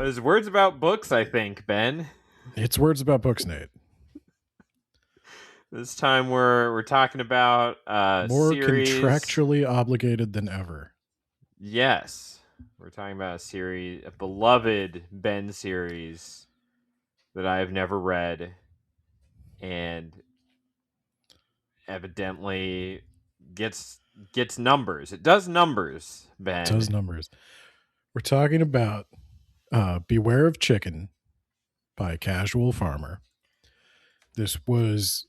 It's words about books, I think, Ben. It's words about books, Nate. This time we're talking about More series. contractually obligated than ever. Yes, we're talking about a beloved Ben series that I have never read, and evidently gets numbers. It does numbers, Ben. It does numbers. We're talking about Beware of Chicken by CasualFarmer. This was,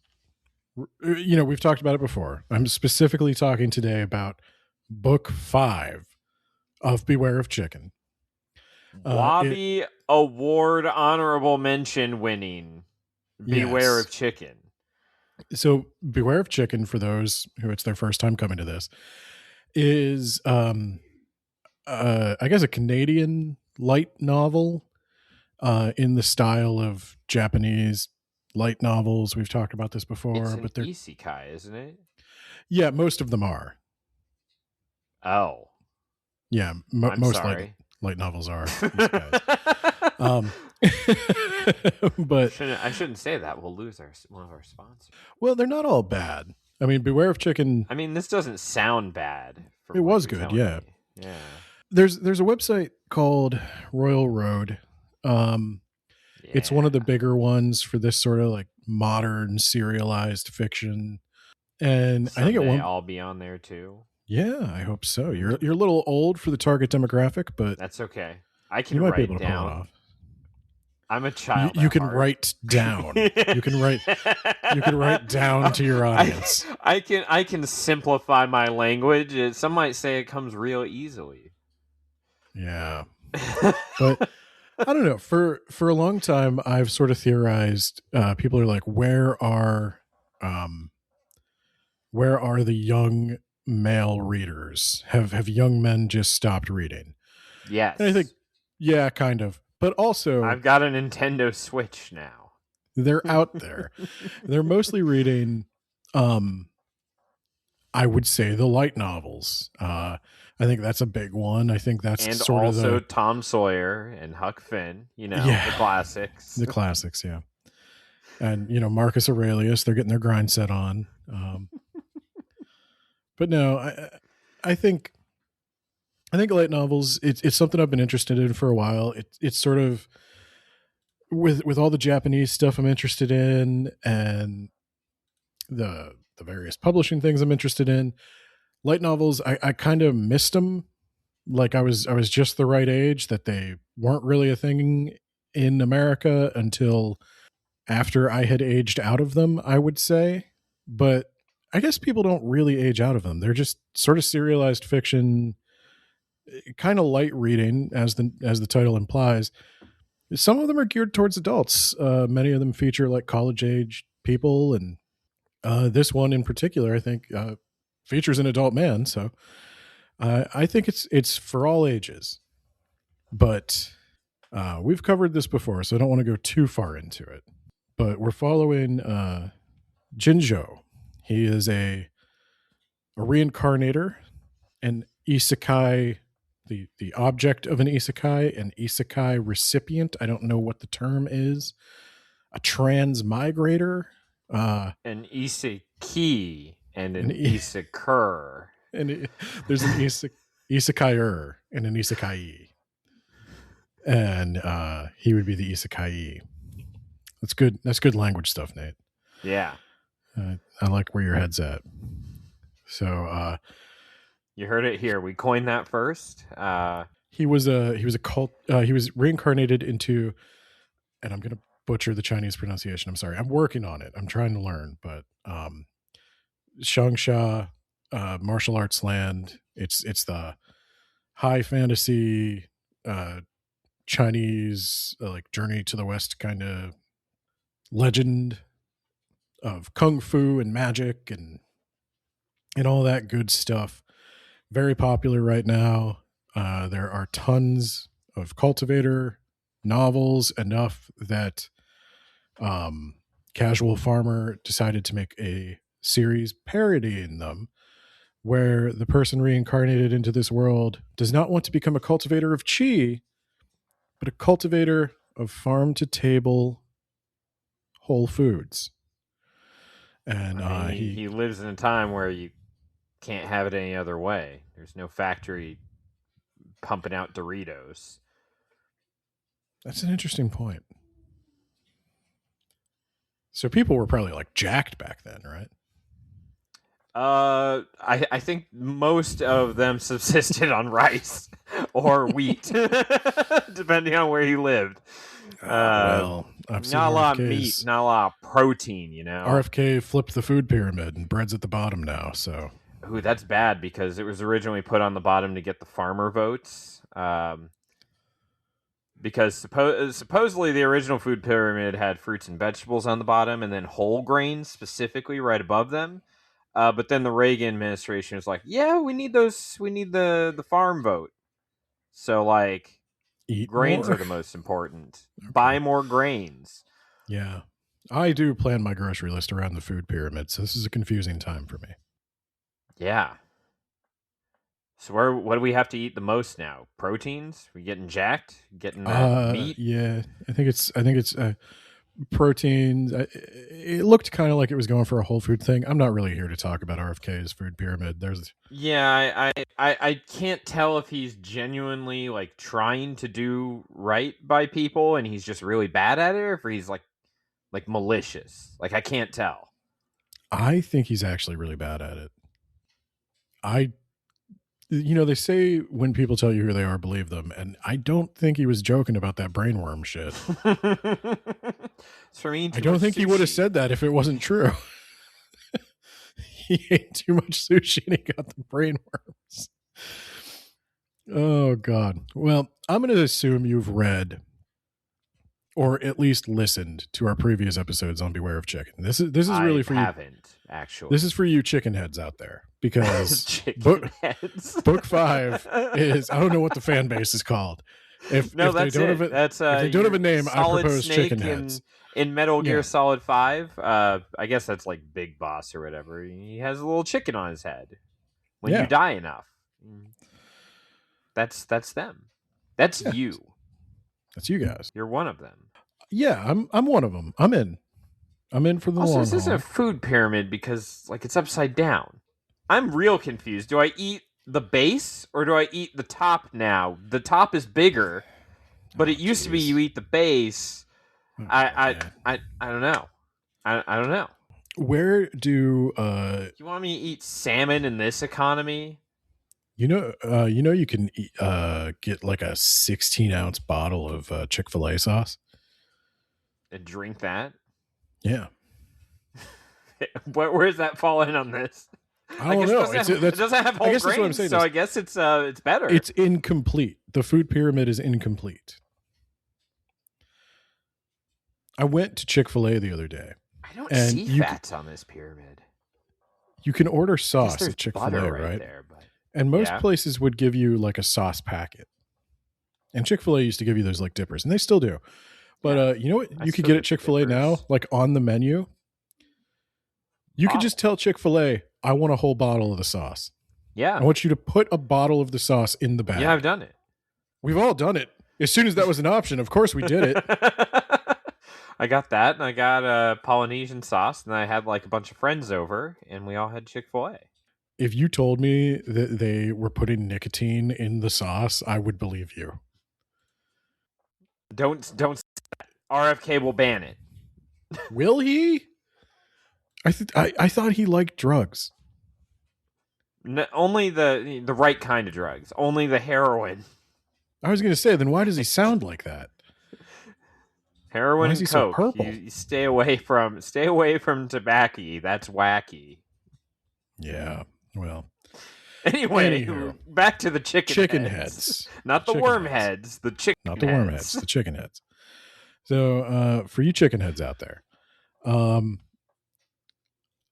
we've talked about it before. I'm specifically talking today about book 5 of Beware of Chicken. Wabi Award honorable mention winning Beware of Chicken. So Beware of Chicken, for those who it's their first time coming to this, is I guess a Canadian light novel in the style of Japanese light novels. We've talked about this before, but they're isekai, isn't it? Yeah, most of them are. Oh, yeah, most light novels are. But I shouldn't say that. We'll lose one of our sponsors. Well, they're not all bad. I mean, Beware of Chicken. I mean, this doesn't sound bad. It was good, yeah. Yeah. There's a website called Royal Road. It's one of the bigger ones for this sort of like modern serialized fiction, and I think it won't all be on there too. Yeah, I hope so. You're a little old for the target demographic, but that's okay. I can write be able to down. Pull it off. I'm a child. You can write down. You can write down to your audience. I can simplify my language. Some might say it comes real easily. Yeah, but I don't know. For a long time, I've sort of theorized. People are like, where are the young male readers? Have young men just stopped reading? Yes, and I think, yeah, kind of. But also, I've got a Nintendo Switch now. They're out there. They're mostly reading, I would say, the light novels. I think that's a big one. I think that's sort of also Tom Sawyer and Huck Finn. The classics. The classics, yeah. And Marcus Aurelius. They're getting their grind set on. But no, I think light novels. It's something I've been interested in for a while. It's sort of with all the Japanese stuff I'm interested in, and the various publishing things I'm interested in. Light novels, I kind of missed them. Like I was just the right age that they weren't really a thing in America until after I had aged out of them, I would say. But I guess people don't really age out of them. They're just sort of serialized fiction, kind of light reading, as the title implies. Some of them are geared towards adults. Many of them feature like college age people, and this one in particular, I think, features an adult man. So I think it's for all ages. But we've covered this before, so I don't want to go too far into it. But we're following Jinjo. He is a reincarnator, an isekai, the object of an isekai recipient. I don't know what the term is. A transmigrator. An isekai and an isekur. And there's an isekaier and an isekai. And he would be the isekai. That's good. That's good language stuff, Nate. Yeah. I like where your head's at. So you heard it here. We coined that first. He was a cult. He was reincarnated into, and I'm gonna butcher the Chinese pronunciation. I'm sorry. I'm working on it. I'm trying to learn, but Shangsha, martial arts land. It's the high fantasy Chinese like Journey to the West kind of legend of kung fu and magic and all that good stuff. Very popular right now. There are tons of cultivator novels, enough that CasualFarmer decided to make a series parodying them, where the person reincarnated into this world does not want to become a cultivator of chi, but a cultivator of farm to table whole foods. And I mean, he he lives in a time where you can't have it any other way. There's no factory pumping out Doritos. that's an interesting point. So people were probably like jacked back then, right? I think most of them subsisted on rice or wheat, depending on where you lived. Well, I've seen Not a lot of meat, RFK's. not a lot of protein, you know. RFK flipped the food pyramid and bread's at the bottom now. So Ooh, that's bad because it was originally put on the bottom to get the farmer votes. Because supposedly the original food pyramid had fruits and vegetables on the bottom and then whole grains specifically right above them. But then the Reagan administration was like, "Yeah, we need those. We need the farm vote. So like, eat grains are more. the most important. Okay. Buy more grains." Yeah. I do plan my grocery list around the food pyramid, so this is a confusing time for me. Yeah. So what do we have to eat the most now? Proteins? We getting jacked? Getting that meat? Yeah. I think it's proteins. It looked kind of like it was going for a whole food thing. I'm not really here to talk about RFK's food pyramid. There's Yeah, I can't tell if he's genuinely like trying to do right by people and he's just really bad at it, or if he's like malicious. Like I can't tell. I think he's actually really bad at it. They say when people tell you who they are, believe them. And I don't think he was joking about that brainworm shit. It's for me. I don't think he would have said that if it wasn't true. He ate too much sushi and he got the brainworms. Oh, God. Well, I'm going to assume you've read or at least listened to our previous episodes on Beware of Chicken. This is really for you. I haven't actually. This is for you chicken heads out there because chicken heads. book 5 is, I don't know what the fan base is called. If they don't have a, That's if they don't have a name, I Solid propose Snake chicken heads. in Metal Gear Yeah. Solid 5. I guess that's like Big Boss or whatever. He has a little chicken on his head when Yeah. you die enough. That's them. That's Yeah. you. That's you guys. You're one of them. Yeah, I'm one of them. I'm in for the Also, long this isn't haul. a food pyramid because like it's upside down. I'm real confused. Do I eat the base or do I eat the top now? The top is bigger, but it used to be you eat the base. I don't know. I don't know. Where do You want me to eat salmon in this economy? you can get like a 16-ounce bottle of Chick-fil-A sauce? And drink that? Yeah. Where is that fall in on this? I don't know. It doesn't have whole I guess that's what I'm grains, saying so is- I guess it's better. It's incomplete. The food pyramid is incomplete. I went to Chick-fil-A the other day. I don't and see fats on this pyramid. You can order I guess sauce there's at Chick-fil-A, butter right? there, but And most yeah. places would give you like a sauce packet. And Chick-fil-A used to give you those like dippers, and they still do. But you know what I you could still get at get the Chick-fil-A now, dippers. like on the menu? You could just tell Chick-fil-A, I want a whole bottle of the sauce. Yeah. I want you to put a bottle of the sauce in the bag. Yeah, I've done it. We've all done it. As soon as that was an option, of course we did it. I got that, and I got a Polynesian sauce, and I had like a bunch of friends over, and we all had Chick-fil-A. If you told me that they were putting nicotine in the sauce, I would believe you. Don't RFK will ban it. Will he? I thought he liked drugs. Only the right kind of drugs. Only the heroin. I was going to say, then why does he sound like that? Heroin Why is and he so coke. purple? You stay away from tobacco. That's wacky. Yeah. Well, Anyway, Anywho. back to the chicken heads. Not the Chicken worm heads. heads. The chicken Not the worm heads, the chicken heads. So for you chicken heads out there,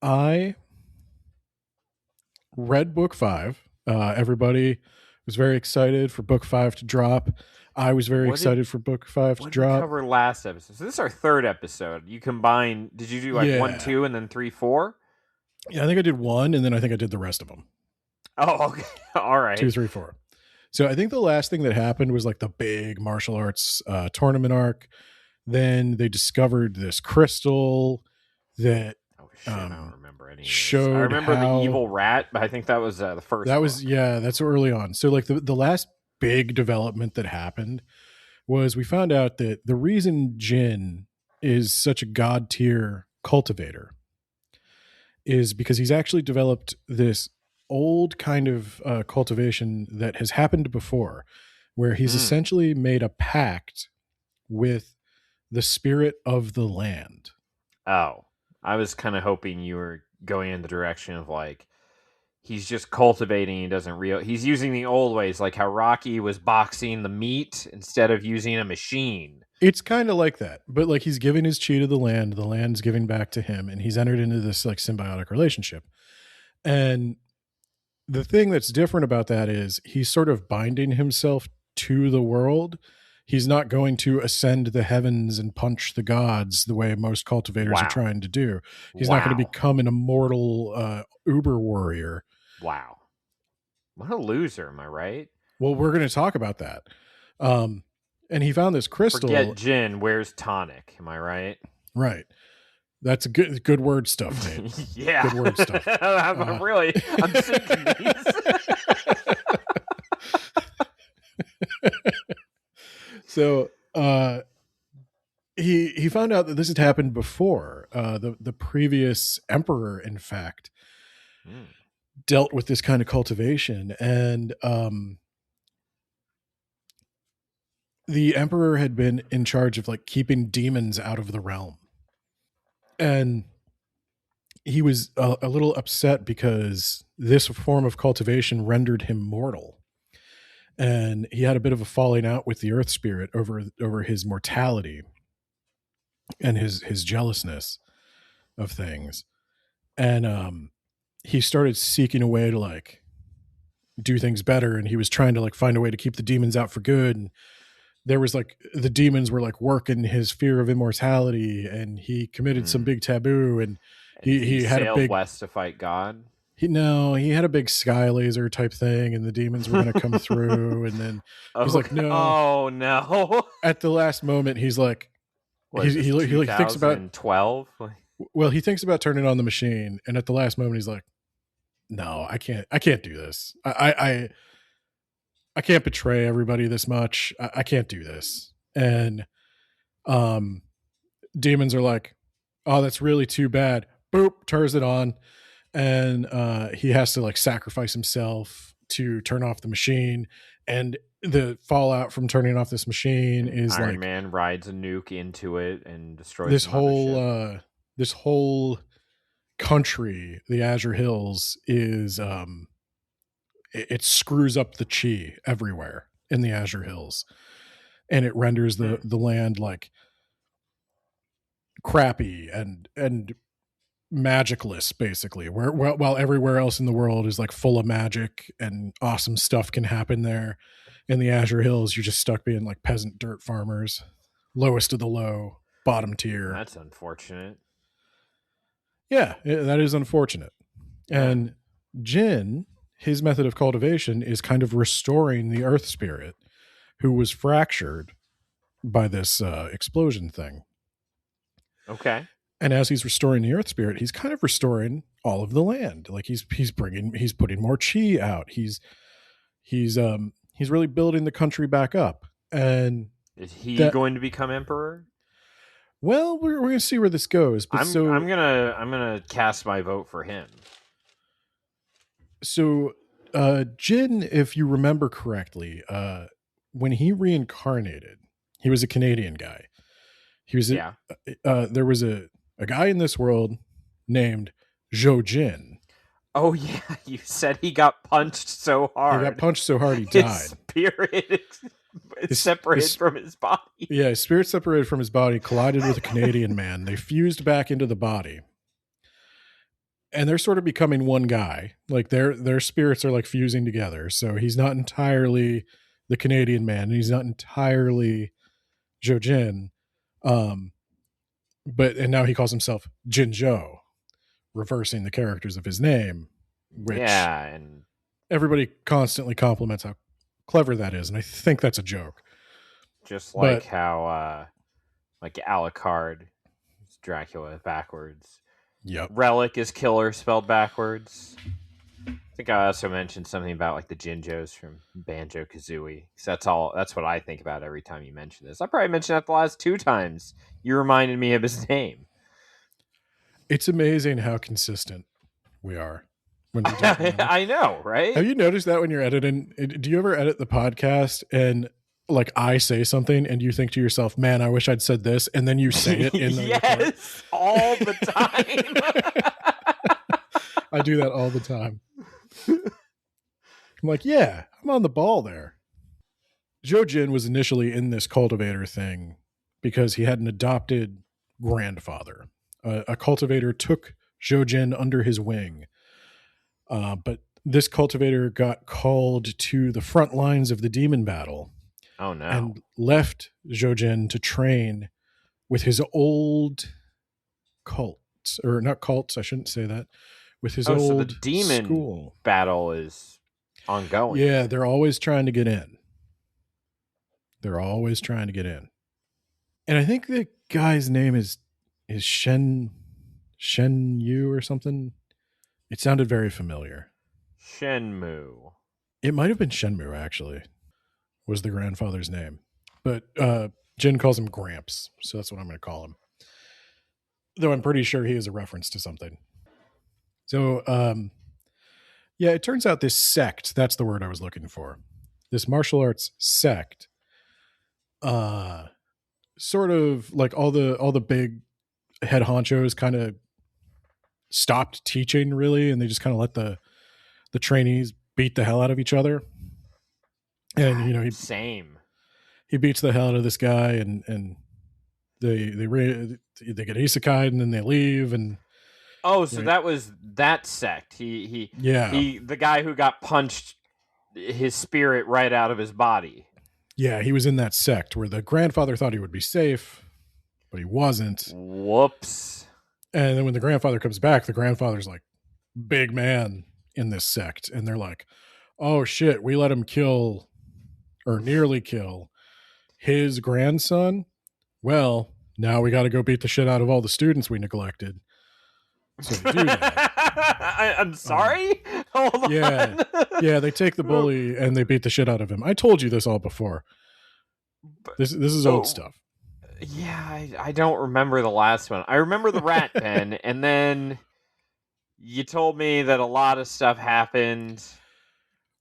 I read book 5. Everybody was very excited for book 5 to drop. I was very excited for book 5 to What did we drop. cover last episode? So this is our third episode. You combine. Did you do like Yeah. 1, 2, and then 3, 4? Yeah, I think I did 1, and then I think I did the rest of them. Oh, okay. All right. 2, 3, 4. So I think the last thing that happened was like the big martial arts tournament arc. Then they discovered this crystal that Oh shit, I don't remember any of this. I showed remember the how evil rat, but I think that was the first that was, book. yeah, that's early on. So like the last big development that happened was we found out that the reason Jin is such a god tier cultivator is because he's actually developed this old kind of cultivation that has happened before, where he's Mm. essentially made a pact with the spirit of the land. Oh, I was kind of hoping you were going in the direction of like he's just cultivating. He doesn't real. He's using the old ways, like how Rocky was boxing the meat instead of using a machine. It's kind of like that, but like he's giving his chi to the land's giving back to him, and he's entered into this like symbiotic relationship. And the thing that's different about that is he's sort of binding himself to the world. He's not going to ascend the heavens and punch the gods the way most cultivators are Wow, trying to do. He's not going to wow, become an immortal uber warrior. wow. What a loser, am I right? Well, we're going to talk about that. And he found this Forget crystal. gin. Where's tonic? Am I right? Right. That's good word stuff, Nate. Yeah. Good word stuff. I'm really, I'm sinking these. So he found out that this had happened before. The previous emperor, in fact, Mm. dealt with this kind of cultivation, and the emperor had been in charge of like keeping demons out of the realm, and he was a little upset because this form of cultivation rendered him mortal, and he had a bit of a falling out with the earth spirit over his mortality and his jealousness of things. And he started seeking a way to like do things better, and he was trying to like find a way to keep the demons out for good. And there was like the demons were like working his fear of immortality, and he committed some Mm. big taboo, and And he he had a sailed big west to fight God. he had a big sky laser type thing, and the demons were going to come through, and then he's Oh, like, no. oh no. At the last moment, he's like, What is this, he thinks about, 2012? well, he thinks about turning on the machine, and at the last moment, he's like, no, I can't do this. I can't betray everybody this much. I can't do this. And um, demons are like, oh, that's really too bad. Boop, turns it on, and he has to like sacrifice himself to turn off the machine. And the fallout from turning off this machine And is Iron like Man rides a nuke into it and destroys this the whole mothership. this whole country, the Azure Hills, is it screws up the chi everywhere in the Azure Hills, and it renders Hmm. the land like crappy and magicless, basically. Where while everywhere else in the world is like full of magic and awesome stuff can happen there, in the Azure Hills, you're just stuck being like peasant dirt farmers, lowest of the low, bottom tier. That's unfortunate. Yeah, that is unfortunate. Yeah. And Jin, his method of cultivation is kind of restoring the earth spirit who was fractured by this explosion thing. Okay. And as he's restoring the earth spirit, he's kind of restoring all of the land. Like he's putting more chi out. He's really building the country back up. And Is he that, going to become emperor? well, we're gonna see where this goes. But I'm gonna cast my vote for him. so Jin, if you remember correctly, when he reincarnated, he was a Canadian guy. He was Yeah. there was a guy in this world named Zhou Jin. Oh yeah, you said he got punched so He got hard. punched so hard he His died. spirit is separated His from his body. Yeah, his spirit separated from his body, collided with a Canadian man. They fused back into the body. And they're sort of becoming one guy. Like their spirits are like fusing together. So he's not entirely the Canadian man, and he's not entirely Zhou Jin. Um, and now he calls himself Jin Zhou, reversing the characters of his name, which Yeah, and everybody constantly compliments how clever that is, and I think that's a joke. Just like But how like Alucard is Dracula backwards. yep, Relic is killer spelled backwards. I think I also mentioned something about like the Jinjos from Banjo Kazooie. That's what I think about every time you mention this. I probably mentioned that the last 2 times you reminded me of his name. it's amazing how consistent we are when we talk about it. I know, right? Have you noticed that when you're editing? Do you ever edit the podcast and like I say something and you think to yourself, "Man, I wish I'd said this," and then you say it in the record? All the time. I do that all the time. I'm like, yeah, I'm on the ball there. Jojin was initially in this cultivator thing because he had an adopted grandfather. A cultivator took Jojin under his wing, but this cultivator got called to the front lines of the demon battle. Oh no. And left Jojin to train with his old cults, or not cults, I shouldn't say that, with his old so the demon school battle is ongoing. Yeah, they're always trying to get in. They're always trying to get in. And I think the guy's name is Shen Yu or something. It sounded very familiar. Shenmue. It might have been Shenmue, actually, was the grandfather's name. But Jin calls him Gramps, so that's what I'm going to call him. Though I'm pretty sure he is a reference to something. So, yeah, it turns out this sect, that's the word I was looking for. This martial arts sect, sort of like all the big head honchos kind of stopped teaching, really, and they just kind of let the trainees beat the hell out of each other. And, you know, he beats the hell out of this guy, and they get isekai, and then they leave. And so that was that sect. He the guy who got punched his spirit right out of his body. Yeah, he was in that sect where the grandfather thought he would be safe, but he wasn't. Whoops. And then when the grandfather comes back, the grandfather's like big man in this sect, and they're like, oh shit, we let him kill or nearly kill his grandson. Well, now we got to go beat the shit out of all the students we neglected. So they do that. I'm sorry? Hold on. Yeah, they take the bully and they beat the shit out of him. I told you this all before. This is old stuff. Yeah, I don't remember the last one. I remember the rat pen, and then you told me that a lot of stuff happened.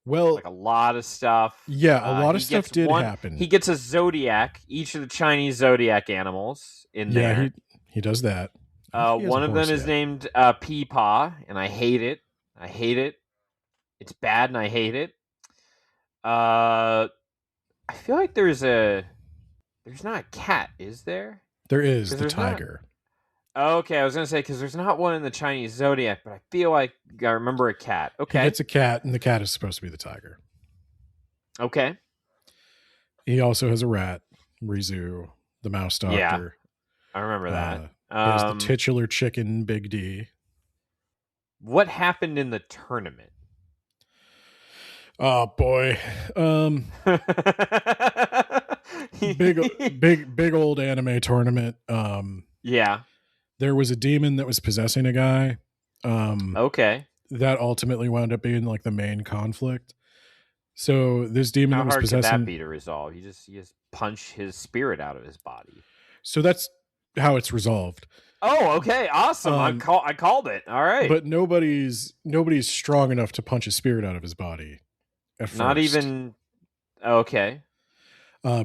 Well, like a lot of stuff. Yeah, a lot of stuff did happen. He gets a zodiac, each of the Chinese zodiac animals in there. Yeah, he does that. One of them is named Peepaw, and I hate it. I hate it. It's bad, and I hate it. I feel like there's not a cat, is there? There is the tiger. Okay, I was going to say, because there's not one in the Chinese zodiac, but I feel like I remember a cat. Okay. It's a cat, and the cat is supposed to be the tiger. Okay. He also has a rat, Rizu, the mouse doctor. Yeah, I remember that. He has the titular chicken, Big D. What happened in the tournament? Oh, boy. Big old anime tournament. Yeah. There was a demon that was possessing a guy. Okay. That ultimately wound up being like the main conflict. So this demon that was possessing. How hard could that be to resolve? You just punch his spirit out of his body. So that's how it's resolved. Oh, okay, awesome! I called it. All right, but nobody's strong enough to punch his spirit out of his body. At first. Not even. Okay.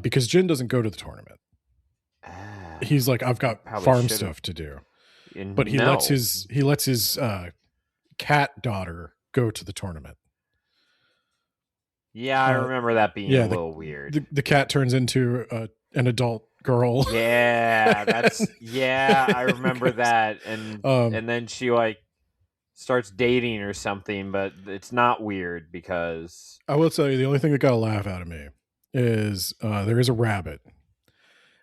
Because Jin doesn't go to the tournament. He's like, I've got farm stuff to do. But he lets his cat daughter go to the tournament. Yeah, I remember that being a little weird. The cat turns into an adult girl. Yeah, I remember that. And then she like starts dating or something, but it's not weird because I will tell you the only thing that got a laugh out of me is there is a rabbit.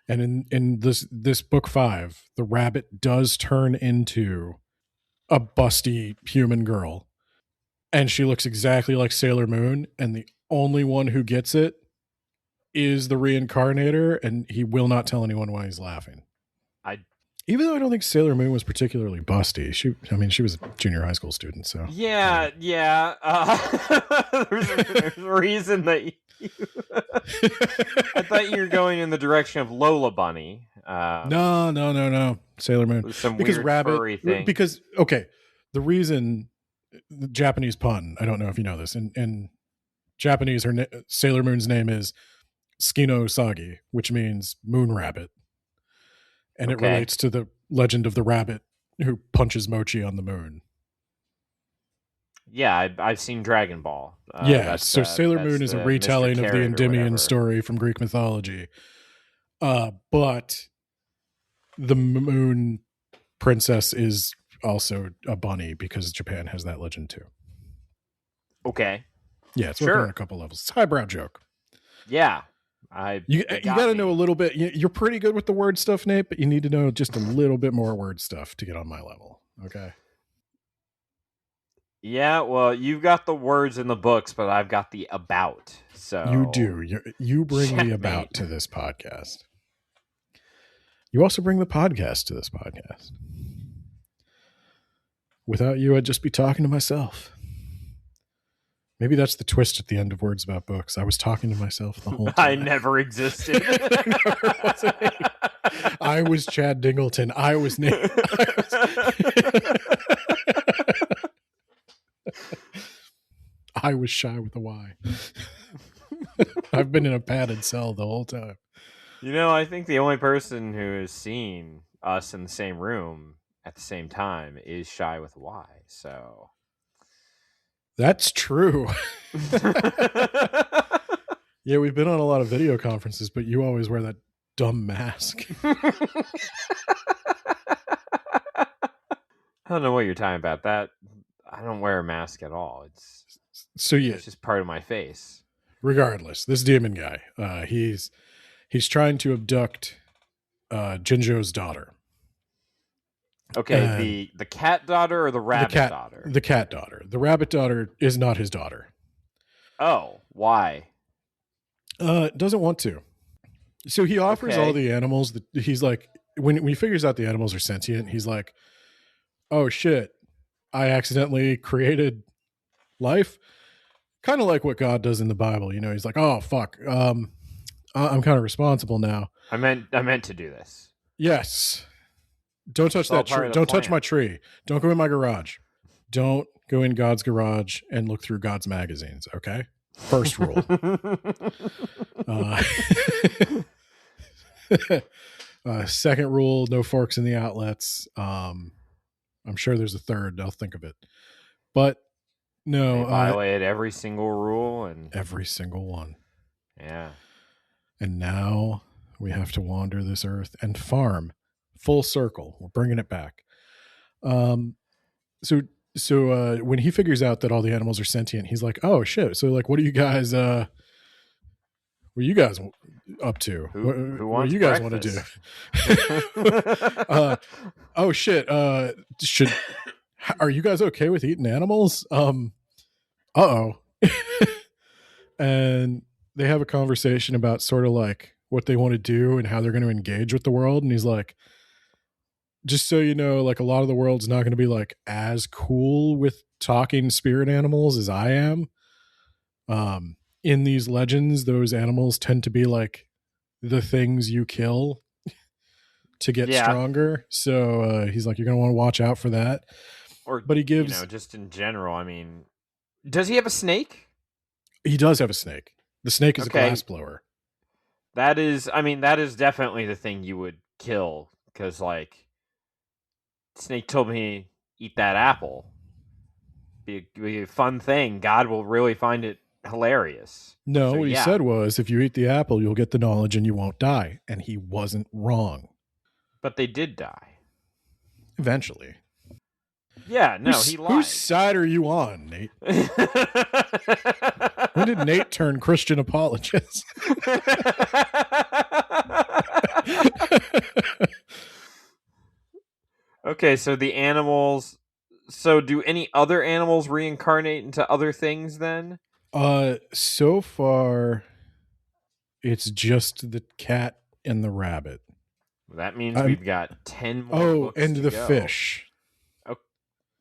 And in this book 5, the rabbit does turn into a busty human girl. And she looks exactly like Sailor Moon. And the only one who gets it is the reincarnator, and he will not tell anyone why he's laughing. I Even though I don't think Sailor Moon was particularly busty. She was a junior high school student, so yeah. There's a reason that you I thought you were going in the direction of Lola Bunny. No. Sailor Moon. Some Because weird rabbit. furry thing. Because okay, the reason, the Japanese pun. I don't know if you know this. In Japanese, Sailor Moon's name is Tsukino Usagi, which means moon rabbit, and it relates to the legend of the rabbit who punches Mochi on the moon. Yeah, I've seen Dragon Ball. So Sailor Moon is a retelling of the Endymion story from Greek mythology. But the moon princess is also a bunny because Japan has that legend too. Okay. Yeah, it's working on a couple levels. It's a highbrow joke. Yeah. You got to know a little bit. You're pretty good with the word stuff, Nate, but you need to know just a little bit more word stuff to get on my level. Okay. Yeah, well, you've got the words in the books, but I've got the about. So you do. You bring the about to this podcast. You also bring the podcast to this podcast. Without you, I'd just be talking to myself. Maybe that's the twist at the end of Words About Books. I was talking to myself the whole time. I never existed. I was Chad Dingleton. I was Nate. I was Shy with a Y. I've been in a padded cell the whole time. I think the only person who has seen us in the same room at the same time is Shy with a Y. So that's true. Yeah, we've been on a lot of video conferences, but you always wear that dumb mask. I don't know what you're talking about. That I don't wear a mask at all. It's just part of my face. Regardless, this demon guy, he's trying to abduct Jinjo's daughter. Okay, the cat daughter or the rabbit daughter? The cat daughter. The rabbit daughter is not his daughter. Oh, why? Doesn't want to. So he offers all the animals. He's like, when he figures out the animals are sentient, he's like, oh shit, I accidentally created life. Kind of like what God does in the Bible. He's like, oh fuck, I'm kind of responsible now. I meant to do this. Yes. Don't touch that tree. Don't touch my tree. Don't go in my garage. Don't go in God's garage and look through God's magazines. Okay. First rule. Second rule, no forks in the outlets. I'm sure there's a third. I'll think of it. But no. They violated every single rule. Every single one. Yeah. And now we have to wander this earth and farm. Full circle. We're bringing it back. So when he figures out that all the animals are sentient, he's like, oh shit. So like, what are you guys up to? What do you guys want to do? Oh shit. Are you guys okay with eating animals? Uh-oh. And they have a conversation about sort of like what they want to do and how they're going to engage with the world. And he's like, just so you know, like a lot of the world's not going to be like as cool with talking spirit animals as I am. In these legends, those animals tend to be like the things you kill to get stronger. So he's like, you're going to want to watch out for that. But he gives, just in general, I mean, does he have a snake? He does have a snake. The snake is a glass blower. That is definitely the thing you would kill, because like, Snake told me eat that apple. Be a fun thing. God will really find it hilarious. No, what he said was, if you eat the apple, you'll get the knowledge and you won't die. And he wasn't wrong. But they did die. Eventually. Yeah, no, he lied. Whose side are you on, Nate? When did Nate turn Christian apologist? Okay, so the animals... So do any other animals reincarnate into other things then? So far it's just the cat and the rabbit. That means I'm we've got 10 more Oh, books and to the go. fish. Oh,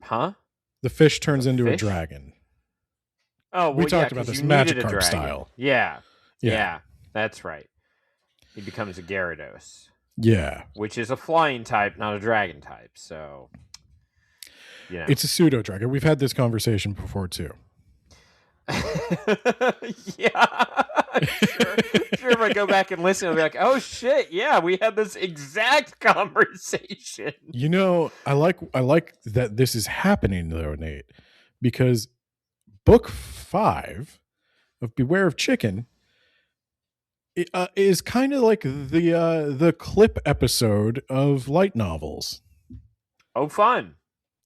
huh? The fish The turns into a fish? dragon. Oh, We well, yeah, talked about because you this needed magic a carp dragon. style. Yeah. Yeah. Yeah, that's right. He becomes a Gyarados, Yeah. which is a flying type, not a dragon type. So, you know. It's a pseudo dragon. We've had this conversation before too. Yeah. Sure. Sure, if I go back and listen, I'll be like, oh shit, yeah, we had this exact conversation. I like that this is happening though, Nate, because book 5 of Beware of Chicken is kind of like the clip episode of light novels. Oh, fun.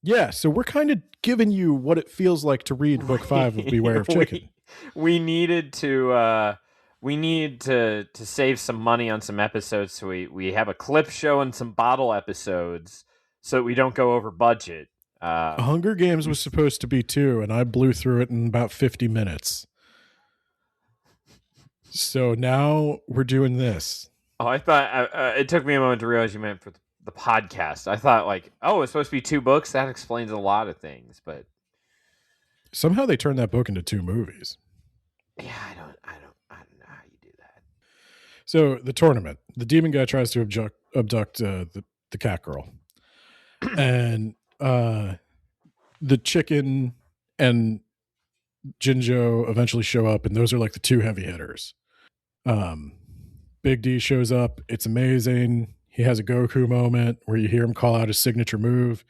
Yeah, so we're kind of giving you what it feels like to read book 5 of Beware of Chicken. we needed to to save some money on some episodes, so we have a clip show and some bottle episodes so that we don't go over budget. Hunger Games was supposed to be 2, and I blew through it in about 50 minutes. So now we're doing this. Oh, I thought it took me a moment to realize you meant for the podcast. I thought like, oh, it's supposed to be 2 books. That explains a lot of things, but Somehow they turned that book into 2 movies. yeah, I don't know how you do that. So the tournament, the demon guy tries to abduct the cat girl, and the chicken and Jinjo eventually show up, and those are like the 2 heavy hitters. Big D shows up. It's amazing. He has a Goku moment where you hear him call out his signature move.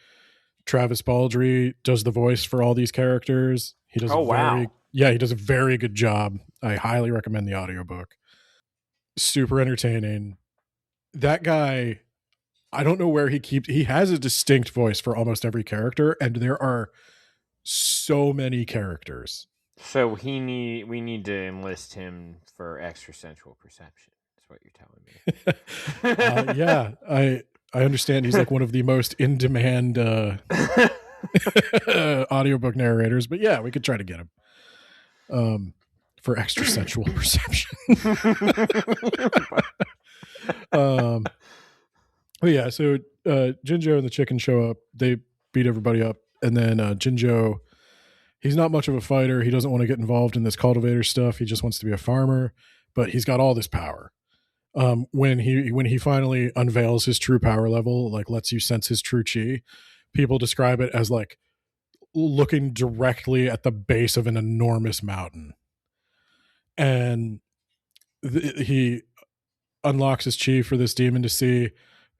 Travis Baldry does the voice for all these characters. He does Oh, wow. he does a very good job. I highly recommend the audiobook. Super entertaining. That guy, I don't know where he has a distinct voice for almost every character, and there are so many characters. So we need to enlist him for extrasensual perception. That's what you're telling me. Yeah, I understand he's like one of the most in demand audiobook narrators, but yeah, we could try to get him for extrasensual perception. But yeah, so Jinjo and the chicken show up. They beat everybody up, and then Jinjo, he's not much of a fighter. He doesn't want to get involved in this cultivator stuff. He just wants to be a farmer, but he's got all this power. When he finally unveils his true power level, like lets you sense his true chi, people describe it as like looking directly at the base of an enormous mountain, and he unlocks his chi for this demon to see,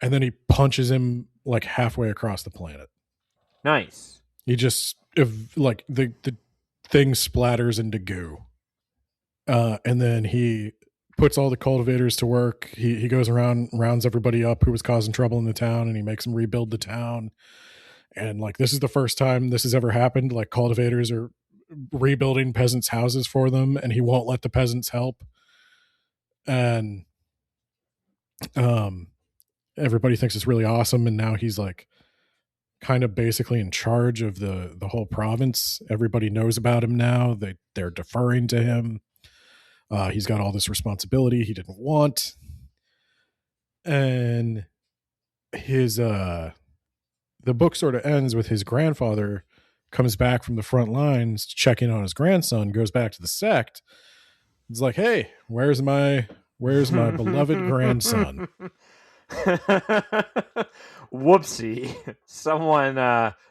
and then he punches him like halfway across the planet. Nice. He just like the thing splatters into goo, and then he puts all the cultivators to work. He goes around, rounds everybody up who was causing trouble in the town, and he makes them rebuild the town. And like this is the first time this has ever happened. Like cultivators are rebuilding peasants' houses for them, and he won't let the peasants help. And everybody thinks it's really awesome, and now he's like kind of basically in charge of the whole province. Everybody knows about him now. They're deferring to him. He's got all this responsibility he didn't want, and his the book sort of ends with his grandfather comes back from the front lines checking on his grandson, goes back to the sect. It's like, hey, where's my beloved grandson? Whoopsie.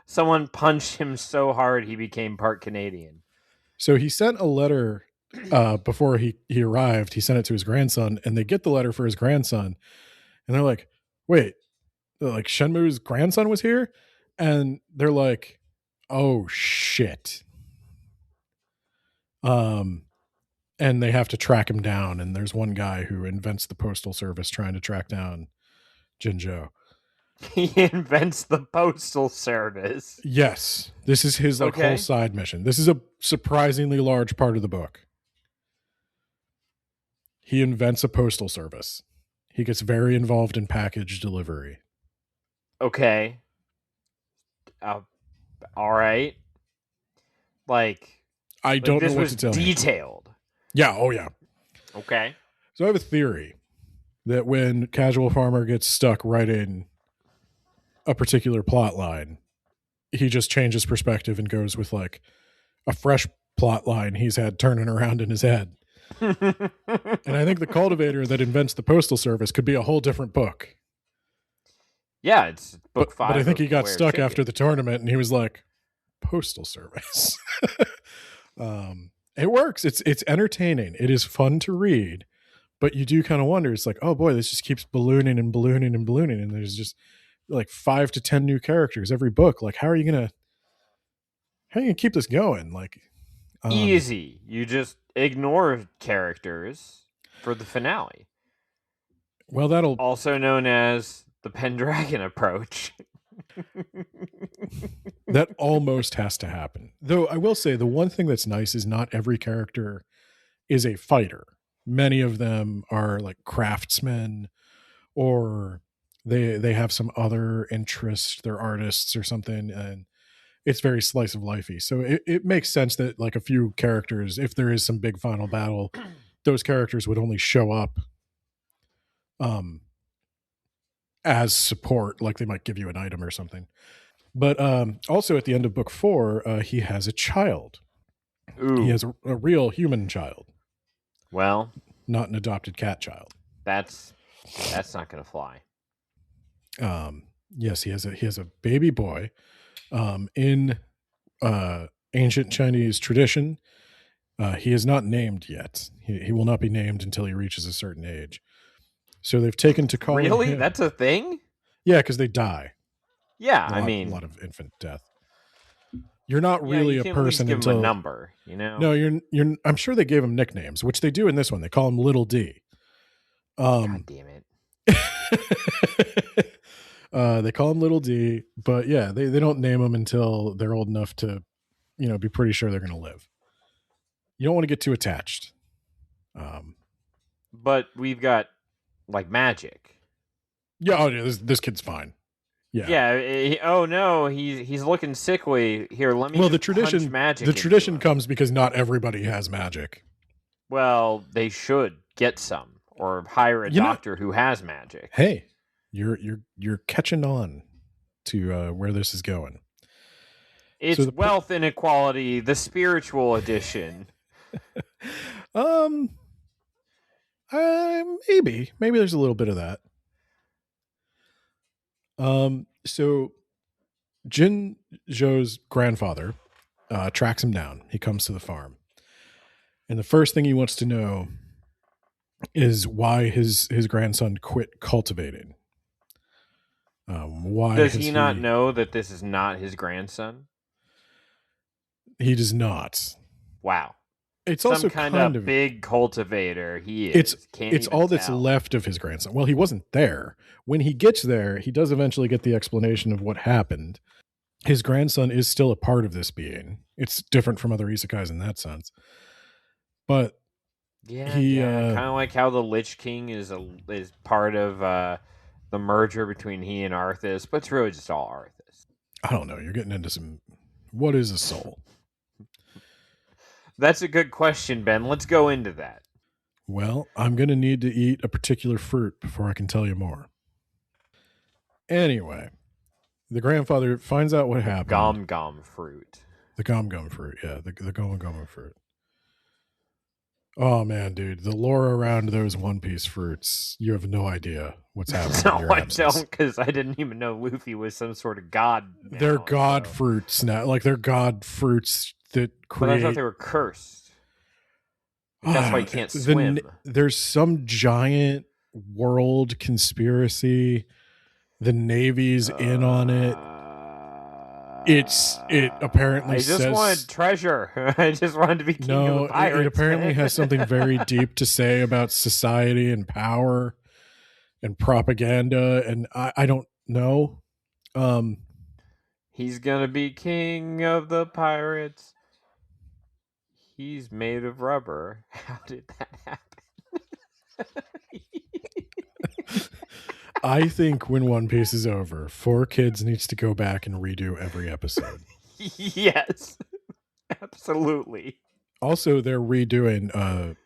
Someone punched him so hard he became part Canadian. So he sent a letter before he arrived. He sent it to his grandson, and they get the letter for his grandson, and they're like, wait, like Shenmue's grandson was here? And they're like, oh shit. And they have to track him down, and there's one guy who invents the postal service trying to track down Jinjo. He invents the postal service. Yes, this is his like whole side mission. This is a surprisingly large part of the book. He invents a postal service. He gets very involved in package delivery. Okay. All right. Like, I Like, don't know this what was to tell you. detailed. Yeah, oh yeah. Okay. So I have a theory that when Casual Farmer gets stuck writing a particular plot line, he just changes perspective and goes with like a fresh plot line he's had turning around in his head. And I think the cultivator that invents the postal service could be a whole different book. Yeah, it's book But I 5 think he of got Where stuck after Chicken. the tournament and he was like, postal service. It works. It's entertaining. It is fun to read, but you do kind of wonder. It's like, oh boy, this just keeps ballooning and ballooning and ballooning, and there's just like 5 to 10 new characters every book. Like, how are you gonna keep this going? Like, Easy. You just ignore characters for the finale. well, that'll Also known as the Pendragon approach. that almost has to happen. Though I will say the one thing that's nice is not every character is a fighter. Many of them are like craftsmen, or they have some other interest. They're artists or something, and it's very slice of lifey. So it makes sense that like a few characters, if there is some big final battle, those characters would only show up as support, like they might give you an item or something. But also at the end of book 4, he has a child. Ooh. He has a real human child, Well, not an adopted cat child. that's not going to fly. Yes, he has a baby boy. In ancient Chinese tradition, he is not named yet. He will not be named until he reaches a certain age. So they've taken to calling Really? him. That's a thing? Yeah, because they die. Yeah, A lot of infant death. You're not really you a can at least person give until him a number, you know? No, you're. I'm sure they gave him nicknames, which they do in this one. They call him Little D. God damn it. They call him Little D, but yeah, they don't name him until they're old enough to, be pretty sure they're going to live. You don't want to get too attached. But we've got like magic. Yeah, oh yeah, this kid's fine. Yeah. Yeah. Oh no, he's looking sickly. Here, let me. Well, just punch magic. The into tradition him. comes because not everybody has magic. Well, they should get some or hire a doctor who has magic. Hey, you're catching on to where this is going. It's wealth inequality, the spiritual edition. Maybe there's a little bit of that. So Jin Zhou's grandfather tracks him down. He comes to the farm, and the first thing he wants to know is why his grandson quit cultivating. Why does he not know that this is not his grandson? He does not. Wow. It's some also kind of big cultivator. He is. It's all that's left of his grandson. Well, he wasn't there. When he gets there, he does eventually get the explanation of what happened. His grandson is still a part of this being. It's different from other isekais in that sense. But kind of like how the Lich King is part of the merger between he and Arthas, but it's really just all Arthas. I don't know. You're getting into some. What is a soul? That's a good question, Ben. Let's go into that. Well, I'm going to need to eat a particular fruit before I can tell you more. Anyway, the grandfather finds out what happened. Gom fruit. The gom fruit, yeah. The gom fruit. Oh, man, dude. The lore around those One Piece fruits, you have no idea what's happening. No, I don't, because I didn't even know Luffy was some sort of god. Now, they're god fruits now. Like, they're god fruits that create... But I thought they were cursed. That's why you can't swim. There's some giant world conspiracy. The Navy's in on it. It apparently says... I just wanted treasure. I just wanted to be king of the pirates. It apparently has something very deep to say about society and power and propaganda, and I don't know. He's gonna be king of the pirates. He's made of rubber. How did that happen? I think when One Piece is over, 4Kids needs to go back and redo every episode. Yes, absolutely. Also, they're redoing.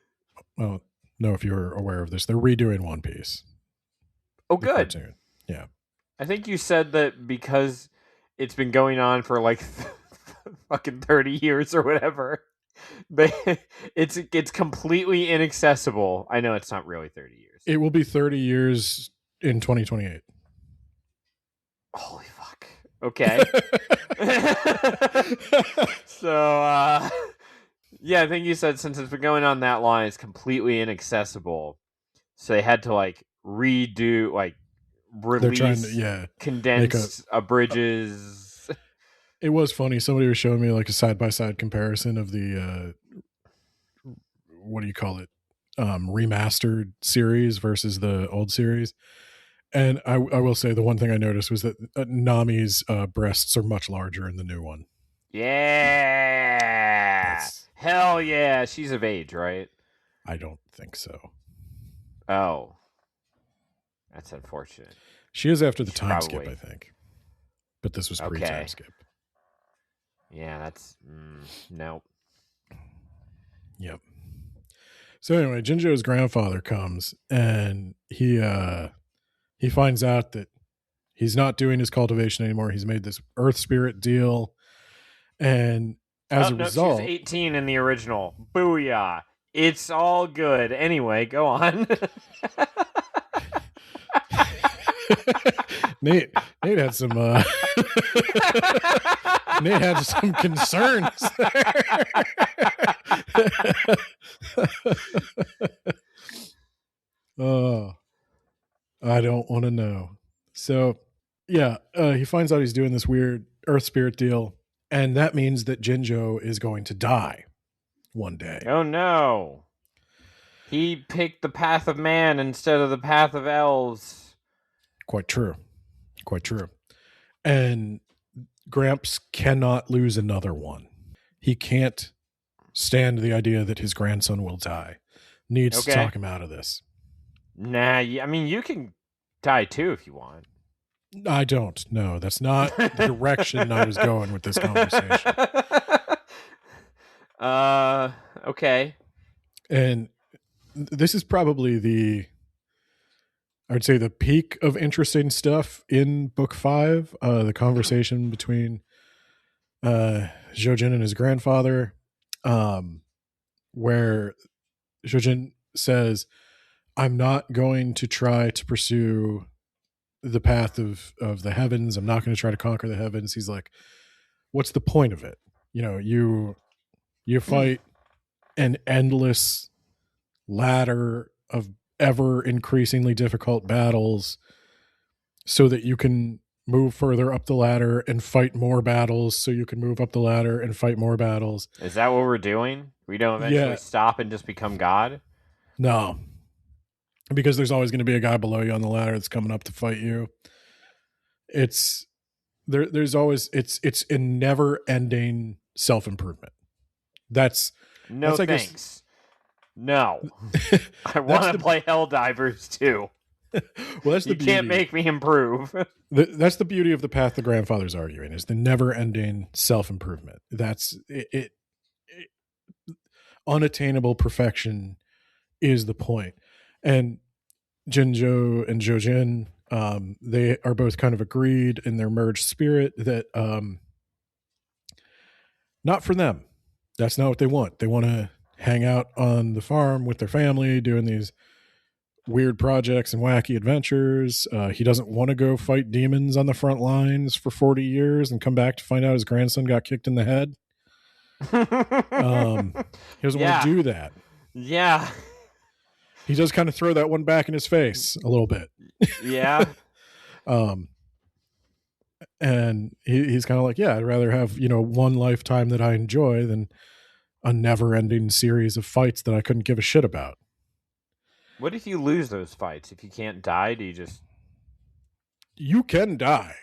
Well, know if you're aware of this. They're redoing One Piece, Oh, the good. cartoon. Yeah, I think you said that because it's been going on for like fucking 30 years or whatever. They, it's completely inaccessible. I know it's not really 30 years. it will be 30 years in 2028. Holy fuck. Okay. So yeah, I think you said since it's been going on that long, it's completely inaccessible. So they had to like redo, like They're trying to, release yeah, make a. condensed abridges. It was funny. Somebody was showing me like a side by side comparison of the what do you call it, remastered series versus the old series. And I will say the one thing I noticed was that Nami's breasts are much larger in the new one. Yeah. That's Hell yeah. She's of age, right? I don't think so. Oh. That's unfortunate. She is after the She's time skip, probably I think. But this was pre okay. time skip. Yeah, that's nope. Yep. So anyway, Jinjo's grandfather comes and he finds out that he's not doing his cultivation anymore. He's made this earth spirit deal. And as a No, result, she's 18 in the original. Booyah. It's all good. Anyway, go on. Nate had some Nate had some concerns Oh, I don't want to know. So, yeah, he finds out he's doing this weird earth spirit deal, and that means that Jinjo is going to die one day. Oh no. He picked the path of man instead of the path of elves. Quite true. Quite true. And Gramps cannot lose another one. He can't stand the idea that his grandson will die. Needs to talk him out of this. Nah, I mean, you can die too if you want. I don't. No, that's not the direction I was going with this conversation. Okay. And this is probably I would say the peak of interesting stuff in book 5, the conversation between Jojin and his grandfather, where Jojin says, I'm not going to try to pursue the path of the heavens. I'm not going to try to conquer the heavens. He's like, what's the point of it? You fight an endless ladder of ever increasingly difficult battles so that you can move further up the ladder and fight more battles so you can move up the ladder and fight more battles. Is that what we're doing? We don't eventually stop and just become God? No. Because there's always going to be a guy below you on the ladder that's coming up to fight you. It's there's always it's a never-ending self-improvement. That's thanks. Guess, no. I want to play Helldivers too. Well, that's the you beauty. Can't make me improve. That's the beauty of the path the grandfather's arguing, is the never-ending self-improvement. That's it. Unattainable perfection is the point. And Jinjo and Jojin, they are both kind of agreed in their merged spirit that not for them. That's not what they want. They want to hang out on the farm with their family, doing these weird projects and wacky adventures. He doesn't want to go fight demons on the front lines for 40 years and come back to find out his grandson got kicked in the head. He doesn't want to do that. Yeah. He does kind of throw that one back in his face a little bit. Yeah. And he's kind of like, yeah, I'd rather have, one lifetime that I enjoy than a never-ending series of fights that I couldn't give a shit about. What if you lose those fights? If you can't die, do you just... You can die.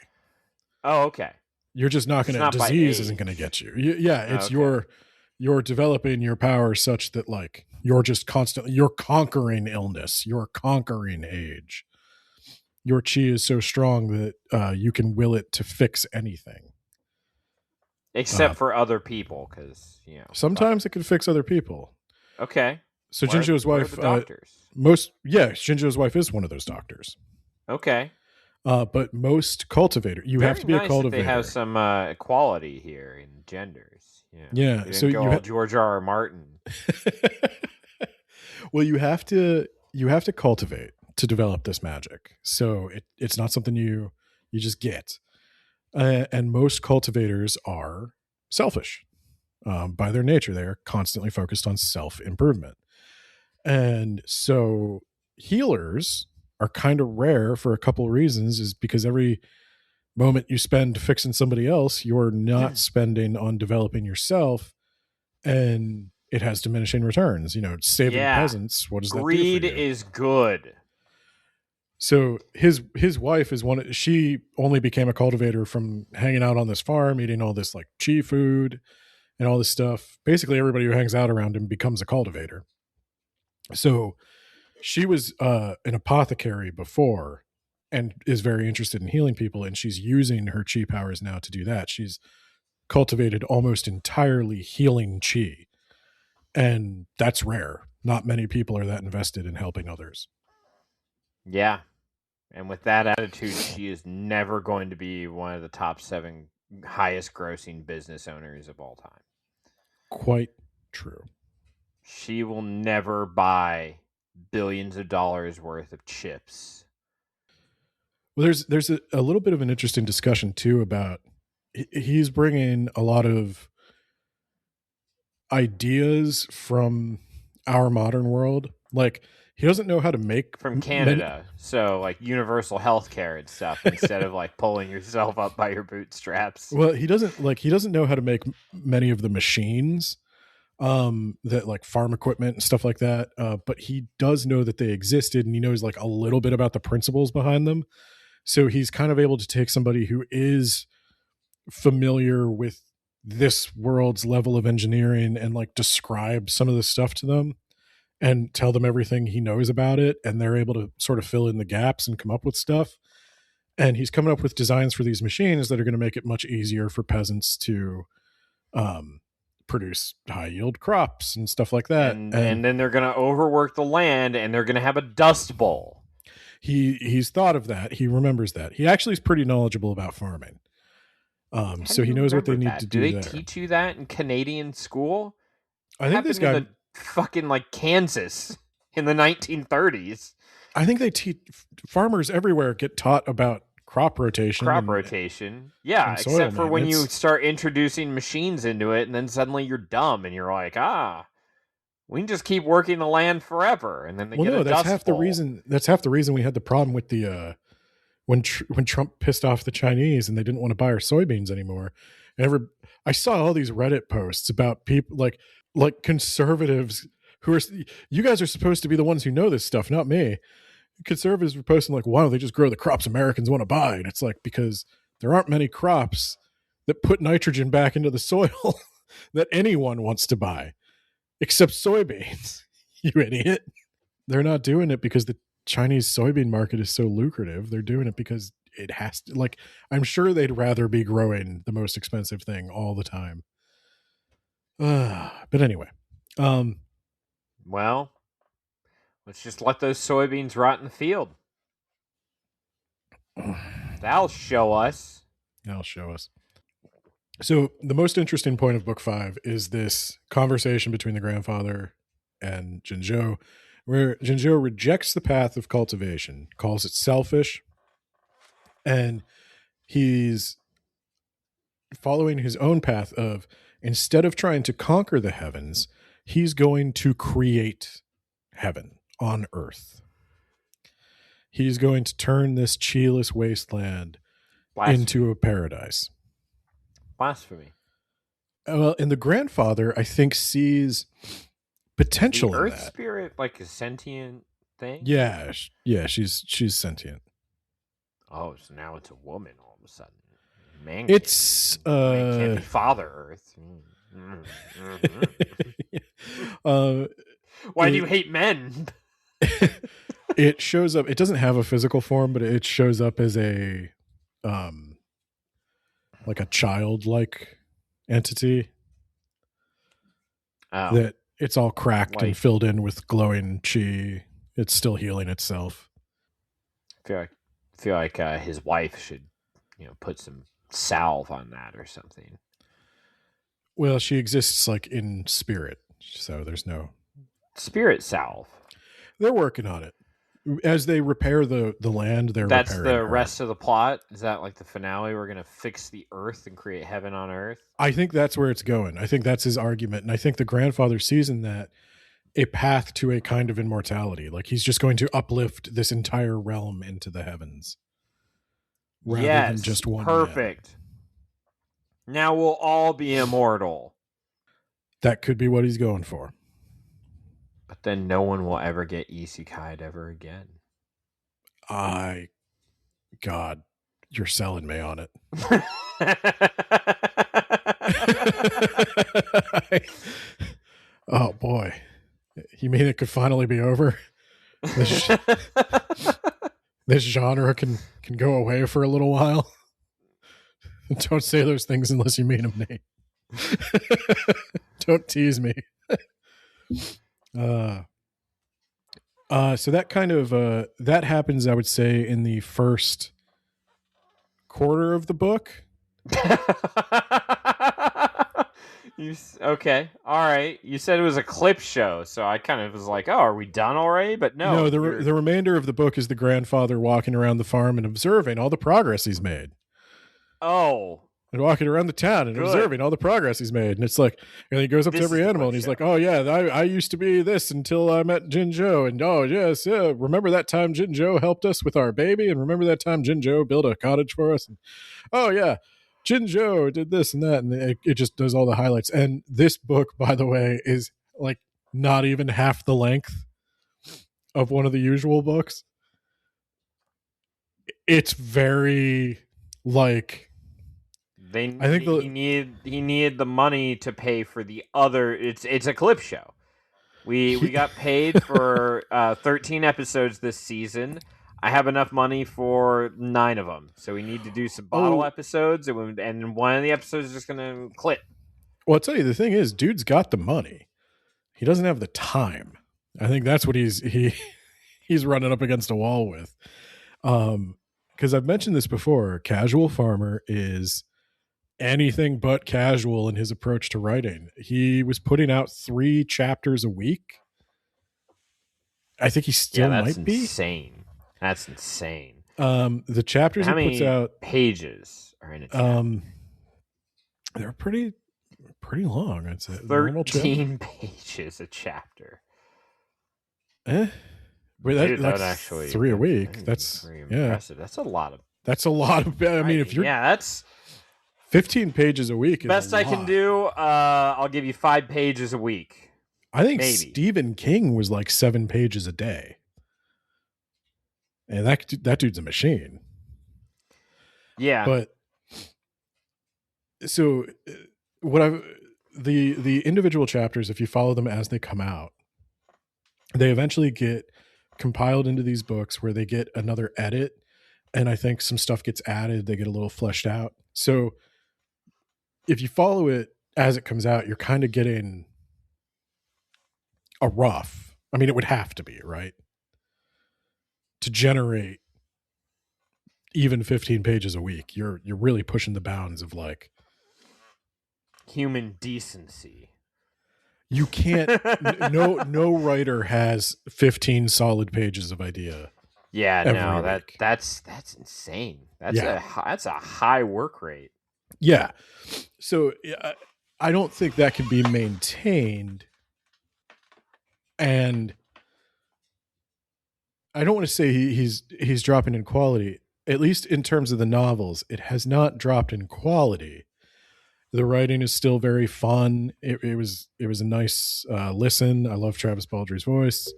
Oh, okay. You're just not going to... Disease isn't going to get you. It's you're developing your power such that, like, you're just constantly... You're conquering illness. You're conquering age. Your chi is so strong that you can will it to fix anything. Except for other people, because Sometimes it can fix other people. Okay. So Where Jinjo's are wife, the doctors? Jinjo's wife is one of those doctors. Okay. But most cultivator, you Very have to be nice a cultivator. That they have some equality here in genders. Yeah. They didn't go all George R. Martin. Well, you have to cultivate to develop this magic. So it's not something you just get. And most cultivators are selfish by their nature. They are constantly focused on self-improvement. And so healers are kind of rare for a couple of reasons, is because every moment you spend fixing somebody else, you're not spending on developing yourself, and it has diminishing returns. Saving peasants, what does that do for you? Greed is good. So his wife is she only became a cultivator from hanging out on this farm, eating all this like chi food and all this stuff. Basically everybody who hangs out around him becomes a cultivator. So she was an apothecary before and is very interested in healing people, and she's using her chi powers now to do that. She's cultivated almost entirely healing chi, and that's rare. Not many people are that invested in helping others. Yeah. And with that attitude, she is never going to be one of the top 7 highest grossing business owners of all time. Quite true. She will never buy billions of dollars worth of chips. Well, there's a little bit of an interesting discussion too about he's bringing a lot of ideas from our modern world. Like, he doesn't know how to make from Canada, so like universal health care and stuff instead of like pulling yourself up by your bootstraps. Well, he doesn't know how to make many of the machines that like farm equipment and stuff like that, but he does know that they existed, and he knows like a little bit about the principles behind them. So he's kind of able to take somebody who is familiar with this world's level of engineering and like describe some of the stuff to them and tell them everything he knows about it, and they're able to sort of fill in the gaps and come up with stuff. And he's coming up with designs for these machines that are going to make it much easier for peasants to produce high yield crops and stuff like that. And then they're going to overwork the land, and they're going to have a dust bowl. He's thought of that. He remembers that. He actually is pretty knowledgeable about farming. So he knows what they need to do. Do they teach you that in Canadian school? I think this guy in fucking like Kansas in the 1930s. I think they teach farmers everywhere get taught about crop rotation. Yeah, except for when you start introducing machines into it, and then suddenly you're dumb and you're like, we can just keep working the land forever, and then that's half the reason. That's half the reason we had the problem with the when Trump pissed off the Chinese and they didn't want to buy our soybeans anymore. I saw all these Reddit posts about people like conservatives who are, you guys are supposed to be the ones who know this stuff, not me. Conservatives were posting like, why don't they just grow the crops Americans want to buy? And it's like, because there aren't many crops that put nitrogen back into the soil that anyone wants to buy, except soybeans. You idiot. They're not doing it because the Chinese soybean market is so lucrative. They're doing it because it has to, like, I'm sure they'd rather be growing the most expensive thing all the time. But anyway, well, let's just let those soybeans rot in the field. That'll show us. So the most interesting point of book 5 is this conversation between the grandfather and Jinzhou, where Jinzhou rejects the path of cultivation, calls it selfish, and he's following his own path of, instead of trying to conquer the heavens, he's going to create heaven on earth. He's going to turn this cheeless wasteland into a paradise. Blasphemy. Well, and the grandfather, I think, sees potential in that. Earth spirit, like a sentient thing? Yeah, she's sentient. Oh, so now it's a woman all of a sudden. Man can't be Father Earth. Why do you hate men? It shows up. It doesn't have a physical form, but it shows up as a like a childlike entity Oh, that it's all cracked and like filled in with glowing chi. It's still healing itself. I feel like his wife should, put some salve on that or something. Well, she exists like in spirit, so there's no. Spirit salve. They're working on it. As they repair the land, they're That's repairing the her. rest of the plot. Is that like the finale? We're gonna fix the Earth and create heaven on Earth. I think that's where it's going. I think that's his argument, and I think the grandfather sees in that a path to a kind of immortality. Like he's just going to uplift this entire realm into the heavens, rather than Yes, just one man. perfect. Now we'll all be immortal. That could be what he's going for. But then no one will ever get isekai'd ever again. God, you're selling me on it. Oh boy, you mean it could finally be over? This genre can go away for a little while. Don't say those things unless you mean them, Nate. Don't tease me. So that kind of that happens, I would say, in the first quarter of the book. Okay, all right. You said it was a clip show, so I kind of was like, "Oh, are we done already?" But no. The remainder of the book is the grandfather walking around the farm and observing all the progress he's made. Oh. And walking around the town and observing all the progress he's made. And it's like, and he goes up to every animal and he's like, oh, yeah, I used to be this until I met Jinzhou. And oh, yes, yeah, remember that time Jinzhou helped us with our baby? And remember that time Jinzhou built a cottage for us? And, oh, yeah, Jinzhou did this and that. And it just does all the highlights. And this book, by the way, is like not even half the length of one of the usual books. It's very like... he needed the money to pay for the other. It's a clip show. We got paid for 13 episodes this season. I have enough money for 9 of them, so we need to do some bottle episodes, and one of the episodes is just gonna clip. Well, I'll tell you, the thing is, dude's got the money. He doesn't have the time. I think that's what he's running up against a wall with. Because I've mentioned this before, CasualFarmer is anything but casual in his approach to writing. He was putting out 3 chapters a week. I think he still might be. That's insane. The chapters he puts out, pages are in a chapter? They're pretty long. I'd say 13 pages a chapter. But that's actually 3 a week. That's impressive. That's a lot of. I mean, if you're that's 15 pages a week. Best I can do, I'll give you 5 pages a week. I think maybe. Stephen King was like 7 pages a day. And that dude's a machine. Yeah. But so the individual chapters, if you follow them as they come out, they eventually get compiled into these books where they get another edit. And I think some stuff gets added. They get a little fleshed out. So if you follow it as it comes out, you're kind of getting a rough. I mean, it would have to be, right? To generate even 15 pages a week, you're really pushing the bounds of like human decency. You can't. no writer has 15 solid pages of idea. Yeah, no, that's insane. That's a high work rate. Yeah. So I don't think that can be maintained. And I don't want to say he's dropping in quality. At least in terms of the novels, it has not dropped in quality. The writing is still very fun. It was a nice listen. I love Travis Baldry's voice.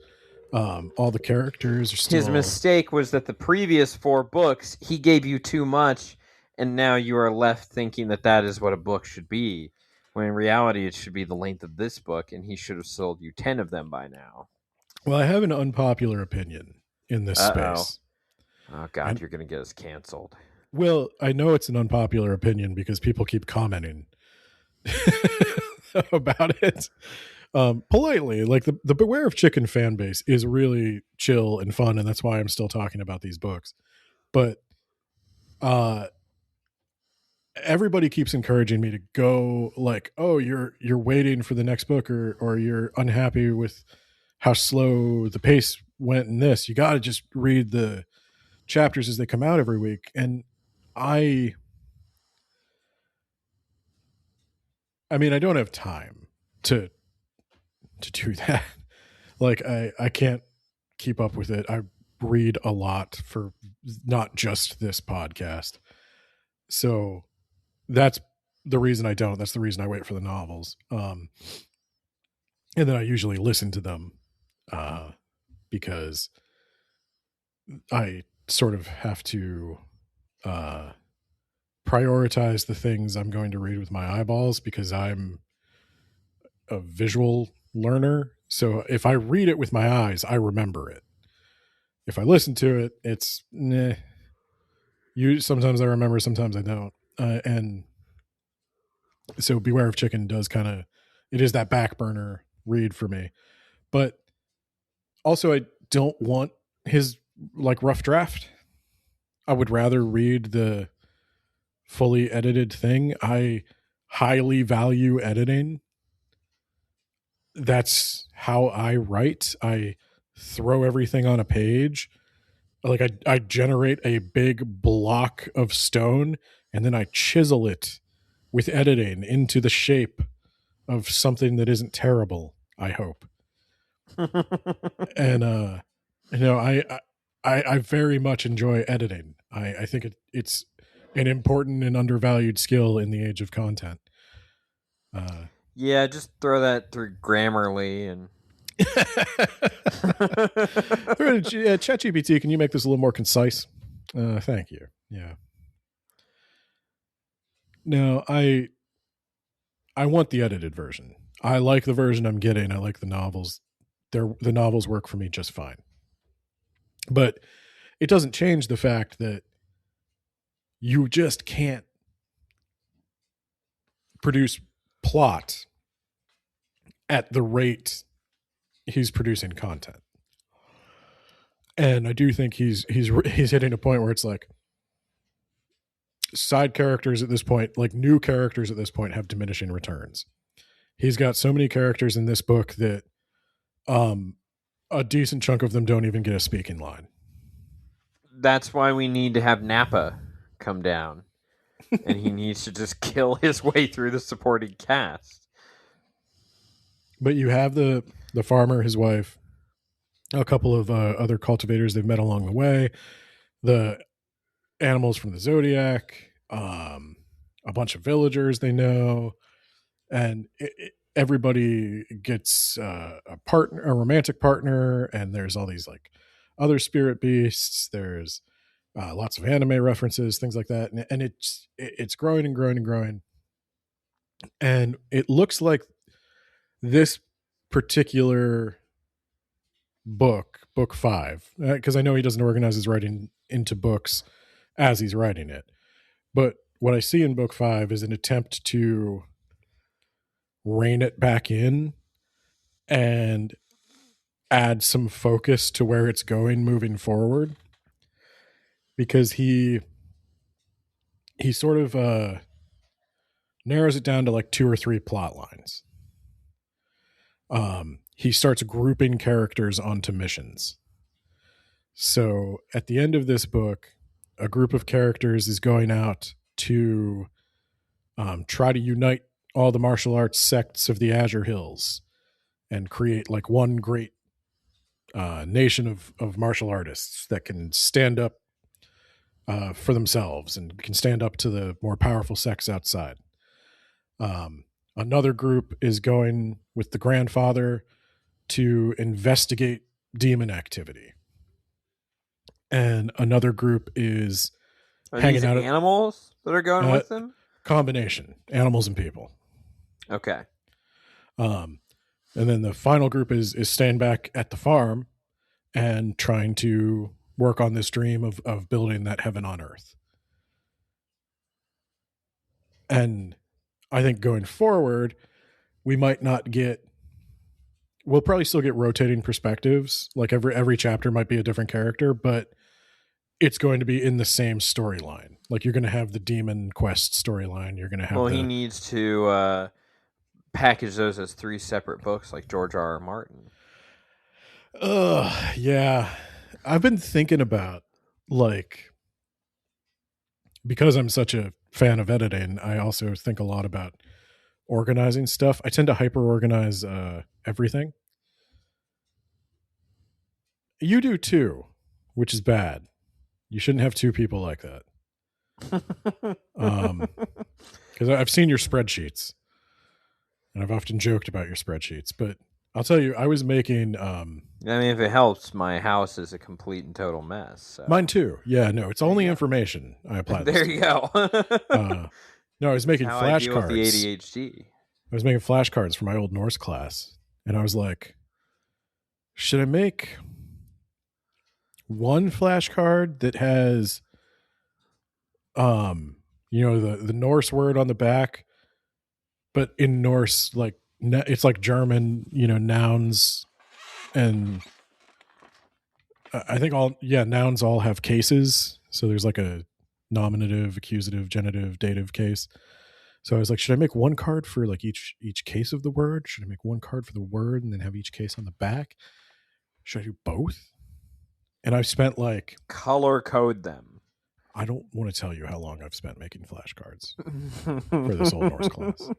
All the characters are still... His mistake was that the previous 4 books, he gave you too much, and now you are left thinking that is what a book should be, when in reality it should be the length of this book, and he should have sold you 10 of them by now. Well, I have an unpopular opinion in this space. Oh, God, you're going to get us canceled. Well, I know it's an unpopular opinion because people keep commenting. about it. Politely, like the Beware of Chicken fan base is really chill and fun, and that's why I'm still talking about these books. But uh everybody keeps encouraging me to go, like, oh, you're waiting for the next book, or you're unhappy with how slow the pace went in this. You got to just read the chapters as they come out every week. And I I mean, I don't have time to do that. Like I can't keep up with it. I read a lot for not just this podcast. So that's the reason I don't. That's the reason I wait for the novels. And then I usually listen to them because I sort of have to uh, prioritize the things I'm going to read with my eyeballs, because I'm a visual learner. So if I read it with my eyes, I remember it. If I listen to it, it's sometimes I remember, sometimes I don't. And so Beware of Chicken does kind of, it is that back burner read for me. But also, I don't want his like rough draft. I would rather read the fully edited thing. I highly value editing. That's how I write. I throw everything on a page. Like I generate a big block of stone, and then I chisel it with editing into the shape of something that isn't terrible, I hope. And I very much enjoy editing. I think it's an important and undervalued skill in the age of content. Yeah, just throw that through Grammarly and ChatGPT, can you make this a little more concise? Thank you. Yeah. No, I want the edited version. I like the version I'm getting. I like the novels. The novels work for me just fine. But it doesn't change the fact that you just can't produce plot at the rate he's producing content. And I do think he's hitting a point where it's like side characters at this point, like new characters at this point, have diminishing returns. He's got so many characters in this book that a decent chunk of them don't even get a speaking line. that's why we need to have Nappa come down, and he needs to just kill his way through the supporting cast. But you have the farmer, his wife, a couple of other cultivators they've met along the way, the animals from the Zodiac, a bunch of villagers they know, and everybody gets a romantic partner, and there's all these like other spirit beasts. There's lots of anime references, things like that, and it's growing and growing and growing. And it looks like this particular book 5, because I know he doesn't organize his writing into books as he's writing it, but what I see in book 5 is an attempt to rein it back in and add some focus to where it's going moving forward, because he sort of narrows it down to like 2 or 3 plot lines. He starts grouping characters onto missions. So at the end of this book, a group of characters is going out to try to unite all the martial arts sects of the Azure Hills and create like one great nation of martial artists that can stand up for themselves and can stand up to the more powerful sects outside. Another group is going with the grandfather to investigate demon activity. And another group is hanging out. Animals that are going with them? Combination, animals and people. Okay. And then the final group is staying back at the farm and trying to work on this dream of building that heaven on earth. And I think going forward, we might not get. We'll probably still get rotating perspectives. Like every chapter might be a different character, but it's going to be in the same storyline. Like you're going to have the demon quest storyline. You're going to have Well, he the. needs to package those as 3 separate books, like George R. R. Martin. Yeah. I've been thinking about like because I'm such a fan of editing. I also think a lot about organizing stuff. I tend to hyper organize everything. You do too, which is bad. You shouldn't have two people like that. Because I've seen your spreadsheets, and I've often joked about your spreadsheets. But I'll tell you, I was making. I mean, if it helps, my house is a complete and total mess. So. Mine too. Yeah, no, it's only information I apply. There you go. No, I was making How I deal with flashcards. the ADHD. I was making flashcards for my old Norse class, and I was like, should I make one flashcard that has the Norse word on the back, but in Norse, like it's like German, nouns, and I think nouns all have cases. So there's like a nominative, accusative, genitive, dative case. So I was like, should I make one card for like each case of the word? Should I make one card for the word and then have each case on the back? Should I do both? And I've spent like color code them. I don't want to tell you how long I've spent making flashcards for this old Norse class.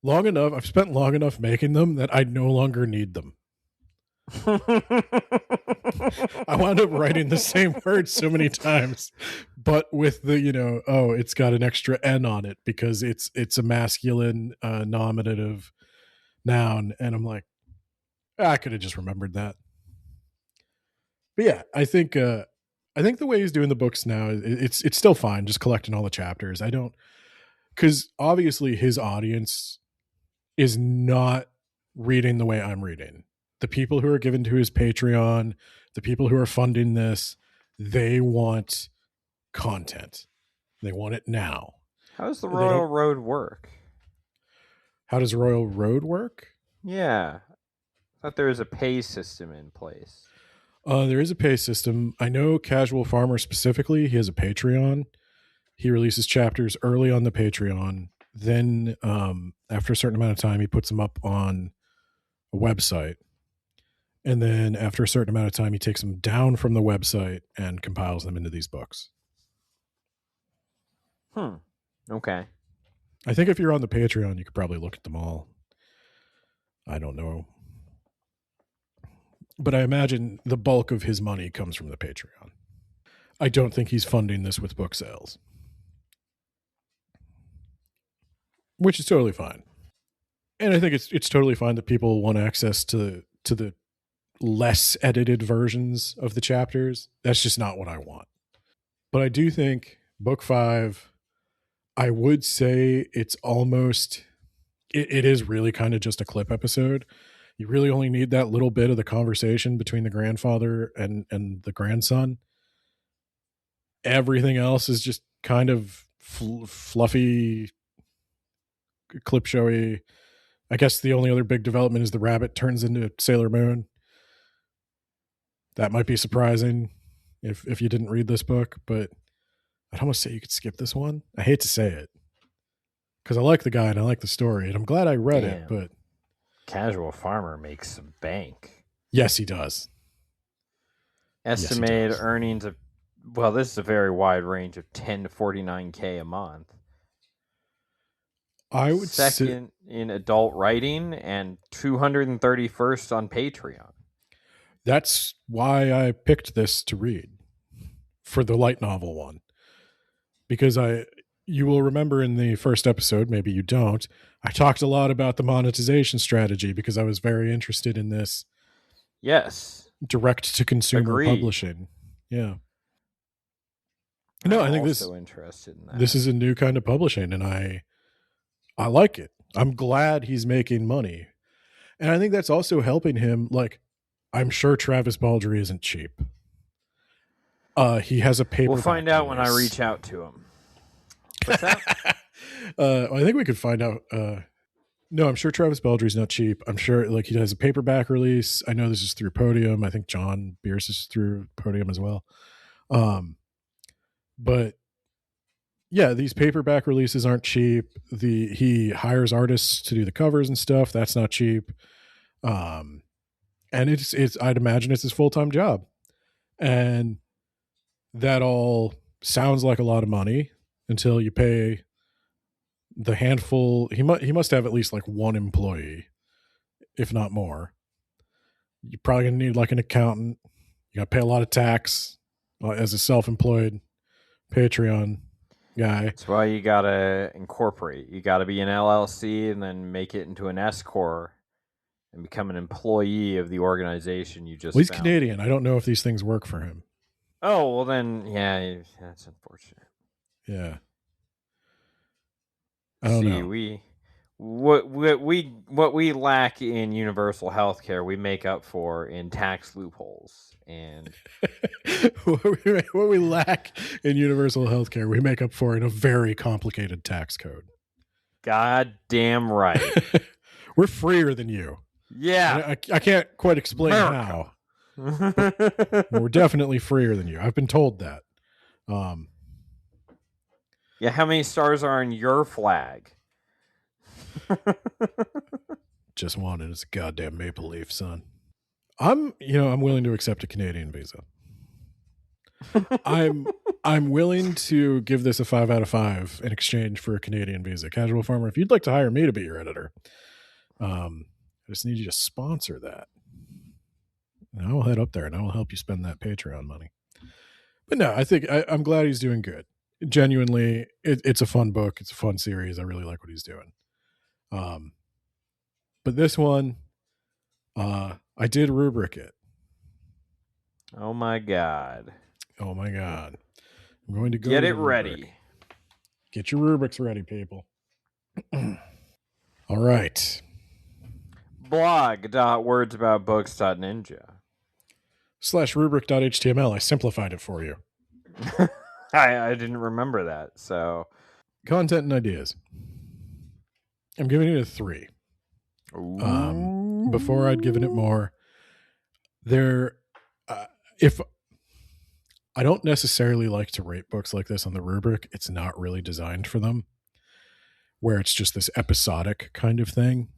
Long enough. I've spent long enough making them that I no longer need them. I wound up writing the same word so many times, but with the it's got an extra N on it because it's a masculine nominative noun, and I'm like, I could have just remembered that. But yeah, I think the way he's doing the books now, it's still fine, just collecting all the chapters. I don't, because obviously his audience is not reading the way I'm reading. The people who are given to his Patreon, the people who are funding this, they want content. They want it now. How does the Royal Road work? How does Royal Road work? Yeah. I thought there was a pay system in place. There is a pay system. I know CasualFarmer specifically, he has a Patreon. He releases chapters early on the Patreon. Then after a certain amount of time, he puts them up on a website. And then after a certain amount of time, he takes them down from the website and compiles them into these books. Okay. I think if you're on the Patreon, you could probably look at them all. I don't know. But I imagine the bulk of his money comes from the Patreon. I don't think he's funding this with book sales, which is totally fine. And I think it's totally fine that people want access to the less edited versions of the chapters. That's just not what I want. But I do think book 5, I would say it's almost, it is really kind of just a clip episode. You really only need that little bit of the conversation between the grandfather and the grandson. Everything else is just kind of fluffy, clip showy. I guess the only other big development is the rabbit turns into Sailor Moon. That might be surprising if you didn't read this book, but I'd almost say you could skip this one. I hate to say it because I like the guy and I like the story, and I'm glad I read it. But CasualFarmer makes some bank. Yes, he does. Estimated earnings of, well, this is a very wide range of 10 to 49K a month. I would second in adult writing and 231st on Patreon. That's why I picked this to read for the light novel one, because you will remember in the first episode, maybe you don't, I talked a lot about the monetization strategy because I was very interested in this. Yes. Direct to consumer publishing. Yeah. No, I think also interested in that. This is a new kind of publishing, and I like it. I'm glad he's making money. And I think that's also helping him. Like, I'm sure Travis Baldree isn't cheap. He has a paperback. We'll find out when I release. reach out to him. What's that? I think we could find out. No, I'm sure Travis Baldry's not cheap. I'm sure like he has a paperback release. I know this is through Podium. I think John Bierce is through Podium as well. But yeah, these paperback releases aren't cheap. He hires artists to do the covers and stuff. That's not cheap. And it's I'd imagine it's his full-time job. And that all sounds like a lot of money until you pay the handful. He must have at least like one employee, if not more. You're probably gonna need like an accountant. You gotta pay a lot of tax as a self-employed Patreon guy. That's why you gotta incorporate. You gotta be an LLC and then make it into an S corp and become an employee of the organization you just. Well, he's found. Canadian. I don't know if these things work for him. Oh well, then yeah, that's unfortunate. Yeah. I don't know. What we lack in universal health care, we make up for in tax loopholes. And what we lack in universal health care, we make up for in a very complicated tax code. God damn right. We're freer than you. Yeah. I can't quite explain how. We're definitely freer than you. I've been told that. Yeah, how many stars are on your flag? Just one, and it's a goddamn maple leaf, son. I'm willing to accept a Canadian visa. I'm willing to give this a 5 out of 5 in exchange for a Canadian visa. Casual Farmer, if you'd like to hire me to be your editor, I just need you to sponsor that. And I will head up there and I will help you spend that Patreon money. But no, I think I'm glad he's doing good. Genuinely, it's a fun book. It's a fun series. I really like what he's doing. But this one, I did rubric it. Oh my god. I'm going to go get it ready. Get your rubrics ready, people. All right. blog.wordsaboutbooks.ninja /rubric.html. I simplified it for you. I didn't remember that. So content and ideas. I'm giving it a 3. Before I'd given it more. If I don't necessarily like to rate books like this on the rubric, it's not really designed for them, where it's just this episodic kind of thing.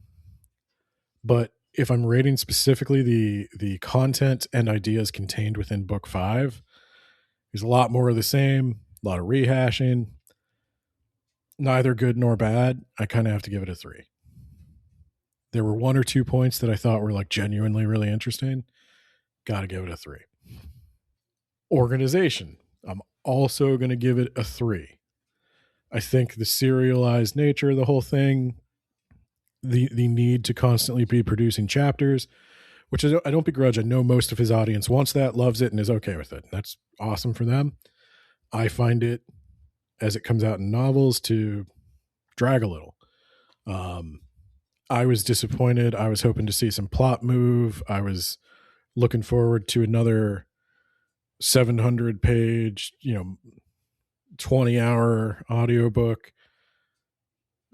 But if I'm rating specifically the content and ideas contained within book 5, there's a lot more of the same, a lot of rehashing, neither good nor bad. I kind of have to give it a 3. There were 1 or 2 points that I thought were like genuinely really interesting. Got to give it a 3. Organization. I'm also going to give it a 3. I think the serialized nature of the whole thing, the need to constantly be producing chapters, which I don't begrudge. I know most of his audience wants that, loves it, and is okay with it. That's awesome for them. I find it, as it comes out in novels, to drag a little. I was disappointed. I was hoping to see some plot move. I was looking forward to another 700-page, 20-hour audiobook,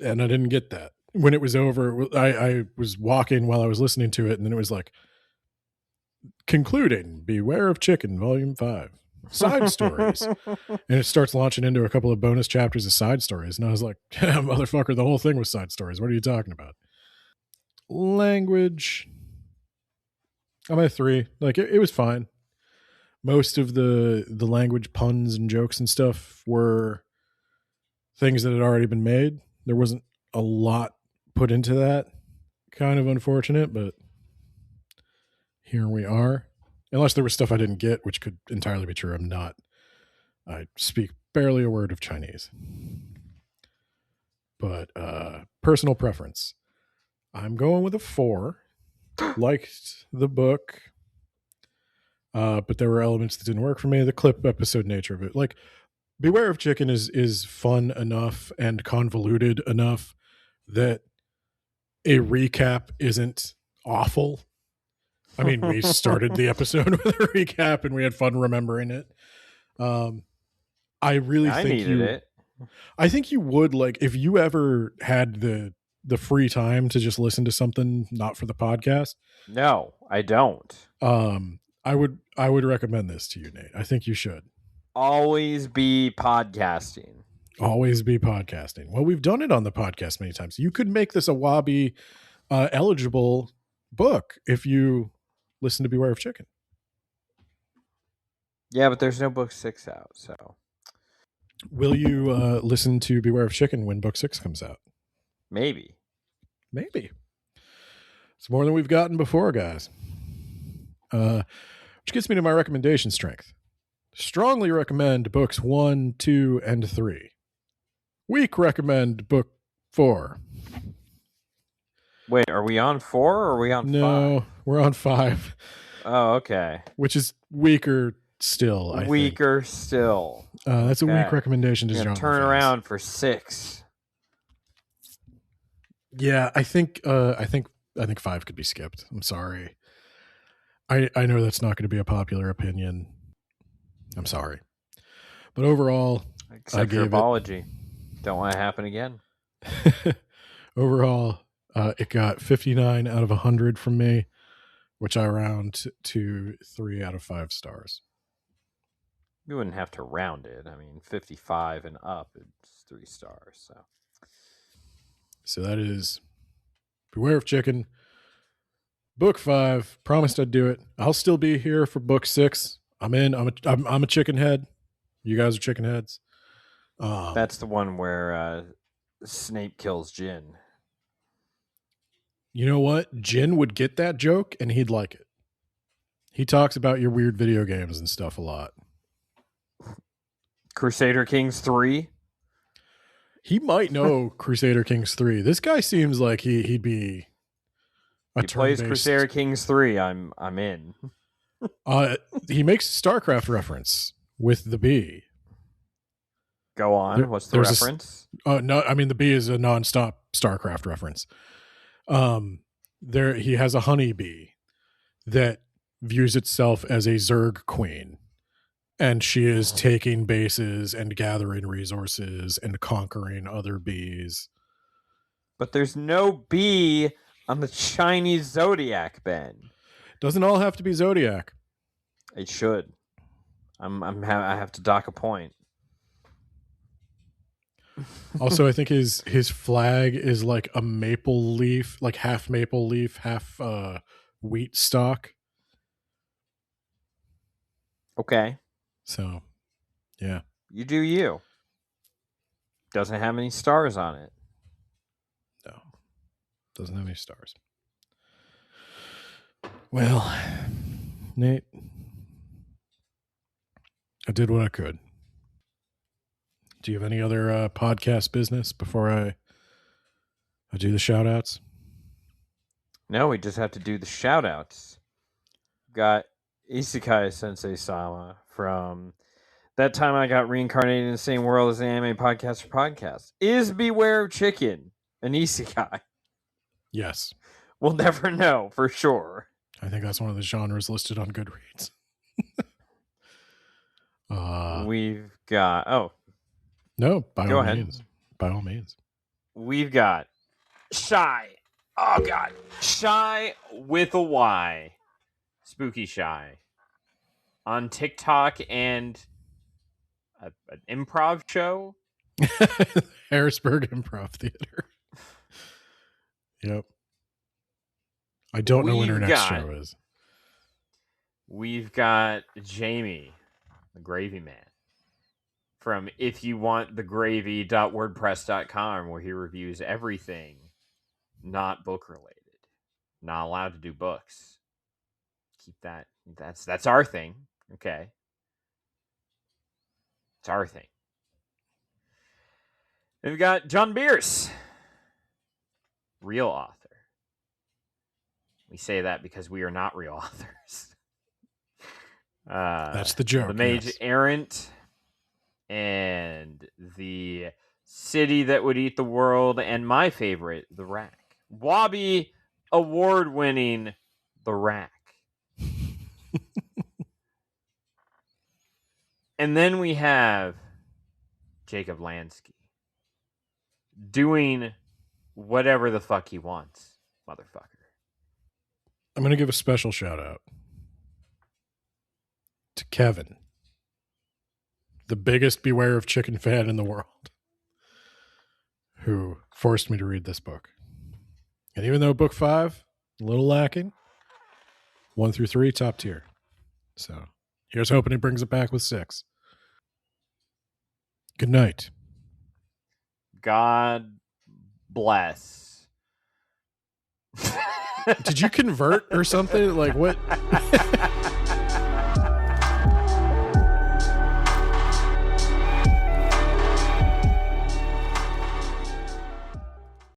and I didn't get that. When it was over, I was walking while I was listening to it, and then it was like, concluding, Beware of Chicken, Volume 5, side stories. And it starts launching into a couple of bonus chapters of side stories, and I was like, motherfucker, the whole thing was side stories. What are you talking about? Language, I'm at a 3. Like, it was fine. Most of the language puns and jokes and stuff were things that had already been made. There wasn't a lot put into that. Kind of unfortunate, but here we are. Unless there was stuff I didn't get, which could entirely be true. I speak barely a word of Chinese. But personal preference. I'm going with a 4. Liked the book. But there were elements that didn't work for me. The clip episode nature of it. Like, Beware of Chicken is fun enough and convoluted enough that a recap isn't awful. I mean, we started the episode with a recap and we had fun remembering it. I really I think needed it. I think you would, like, if you ever had the free time to just listen to something not for the podcast. No, I don't. I would recommend this to you, Nate. I think you should Always be podcasting. always be podcasting. Well, we've done it on the podcast many times. You could make this a Wabi eligible book if you listen to Beware of Chicken. Yeah, but there's no book 6 out, so. Will you listen to Beware of Chicken when book 6 comes out? Maybe. Maybe. It's more than we've gotten before, guys. Which gets me to my recommendation strength. Strongly recommend books 1, 2, and 3. Weak recommend book 4. Wait, are we on 4 or are we on 5? No, we're on 5. Oh, okay. Which is weaker still, I think. Weaker still. That's Okay. a weak recommendation to You're genre gonna turn fans. around for 6. Yeah, I think 5 could be skipped. I'm sorry. I know that's not going to be a popular opinion. I'm sorry. But overall, Except your apology. Don't want it to happen again. Overall, it got 59 out of 100 from me, which I round to 3 out of 5 stars. You wouldn't have to round it. I mean, 55 and up, it's 3 stars. So that is Beware of Chicken, book 5. Promised I'd do it. I'll still be here for book 6. I'm in. I'm a chicken head. You guys are chicken heads. That's the one where Snape kills Jin. You know what? Jin would get that joke and he'd like it. He talks about your weird video games and stuff a lot. Crusader Kings 3? He might know Crusader Kings 3. This guy seems like he'd be a He plays turn-based- Crusader Kings 3. I'm in. He makes StarCraft reference with the bee. Go on. What's the there's reference? No, I mean the bee is a non-stop StarCraft reference. He has a honeybee that views itself as a Zerg queen, and she is taking bases and gathering resources and conquering other bees. But there's no bee on the Chinese zodiac, Ben. Doesn't all have to be Zodiac. It should. I have to dock a point. Also, I think his flag is like a maple leaf, like half maple leaf, half wheat stalk. Okay. So, yeah. You do you. Doesn't have any stars on it. No. Doesn't have any stars. Well, Nate, I did what I could. Do you have any other podcast business before I do the shout outs? No, we just have to do the shout outs. Got Isekai Sensei Sama from That Time I Got Reincarnated in the Same World as the Anime Podcaster podcast. Is Beware of Chicken an Isekai? Yes. We'll never know for sure. I think that's one of the genres listed on Goodreads. We've got... Oh, no, by Go all ahead. means. By all means. we've got Shy. Oh, God. Shy with a Y. Spooky Shy. On TikTok and an improv show. Harrisburg Improv Theater. Yep. I don't know when her We've next got- show is. We've got Jamie, the Gravy Man, from ifyouwantthegravy.wordpress.com, where he reviews everything not book related. Not allowed to do books. Keep that. That's our thing. Okay. It's our thing. And we've got John Bierce, real author. We say that because we are not real authors. That's the joke. The Mage yes. Errant and the City That Would Eat the World, and my favorite, The Rack. Wabi award-winning The Rack. And then we have Jacob Lansky doing whatever the fuck he wants, motherfucker. I'm going to give a special shout out to Kevin, the biggest Beware of Chicken fan in the world, who forced me to read this book. And even though book 5, a little lacking, 1 through 3, top tier. So here's hoping he brings it back with 6. Good night. God bless. Did you convert or something? Like what?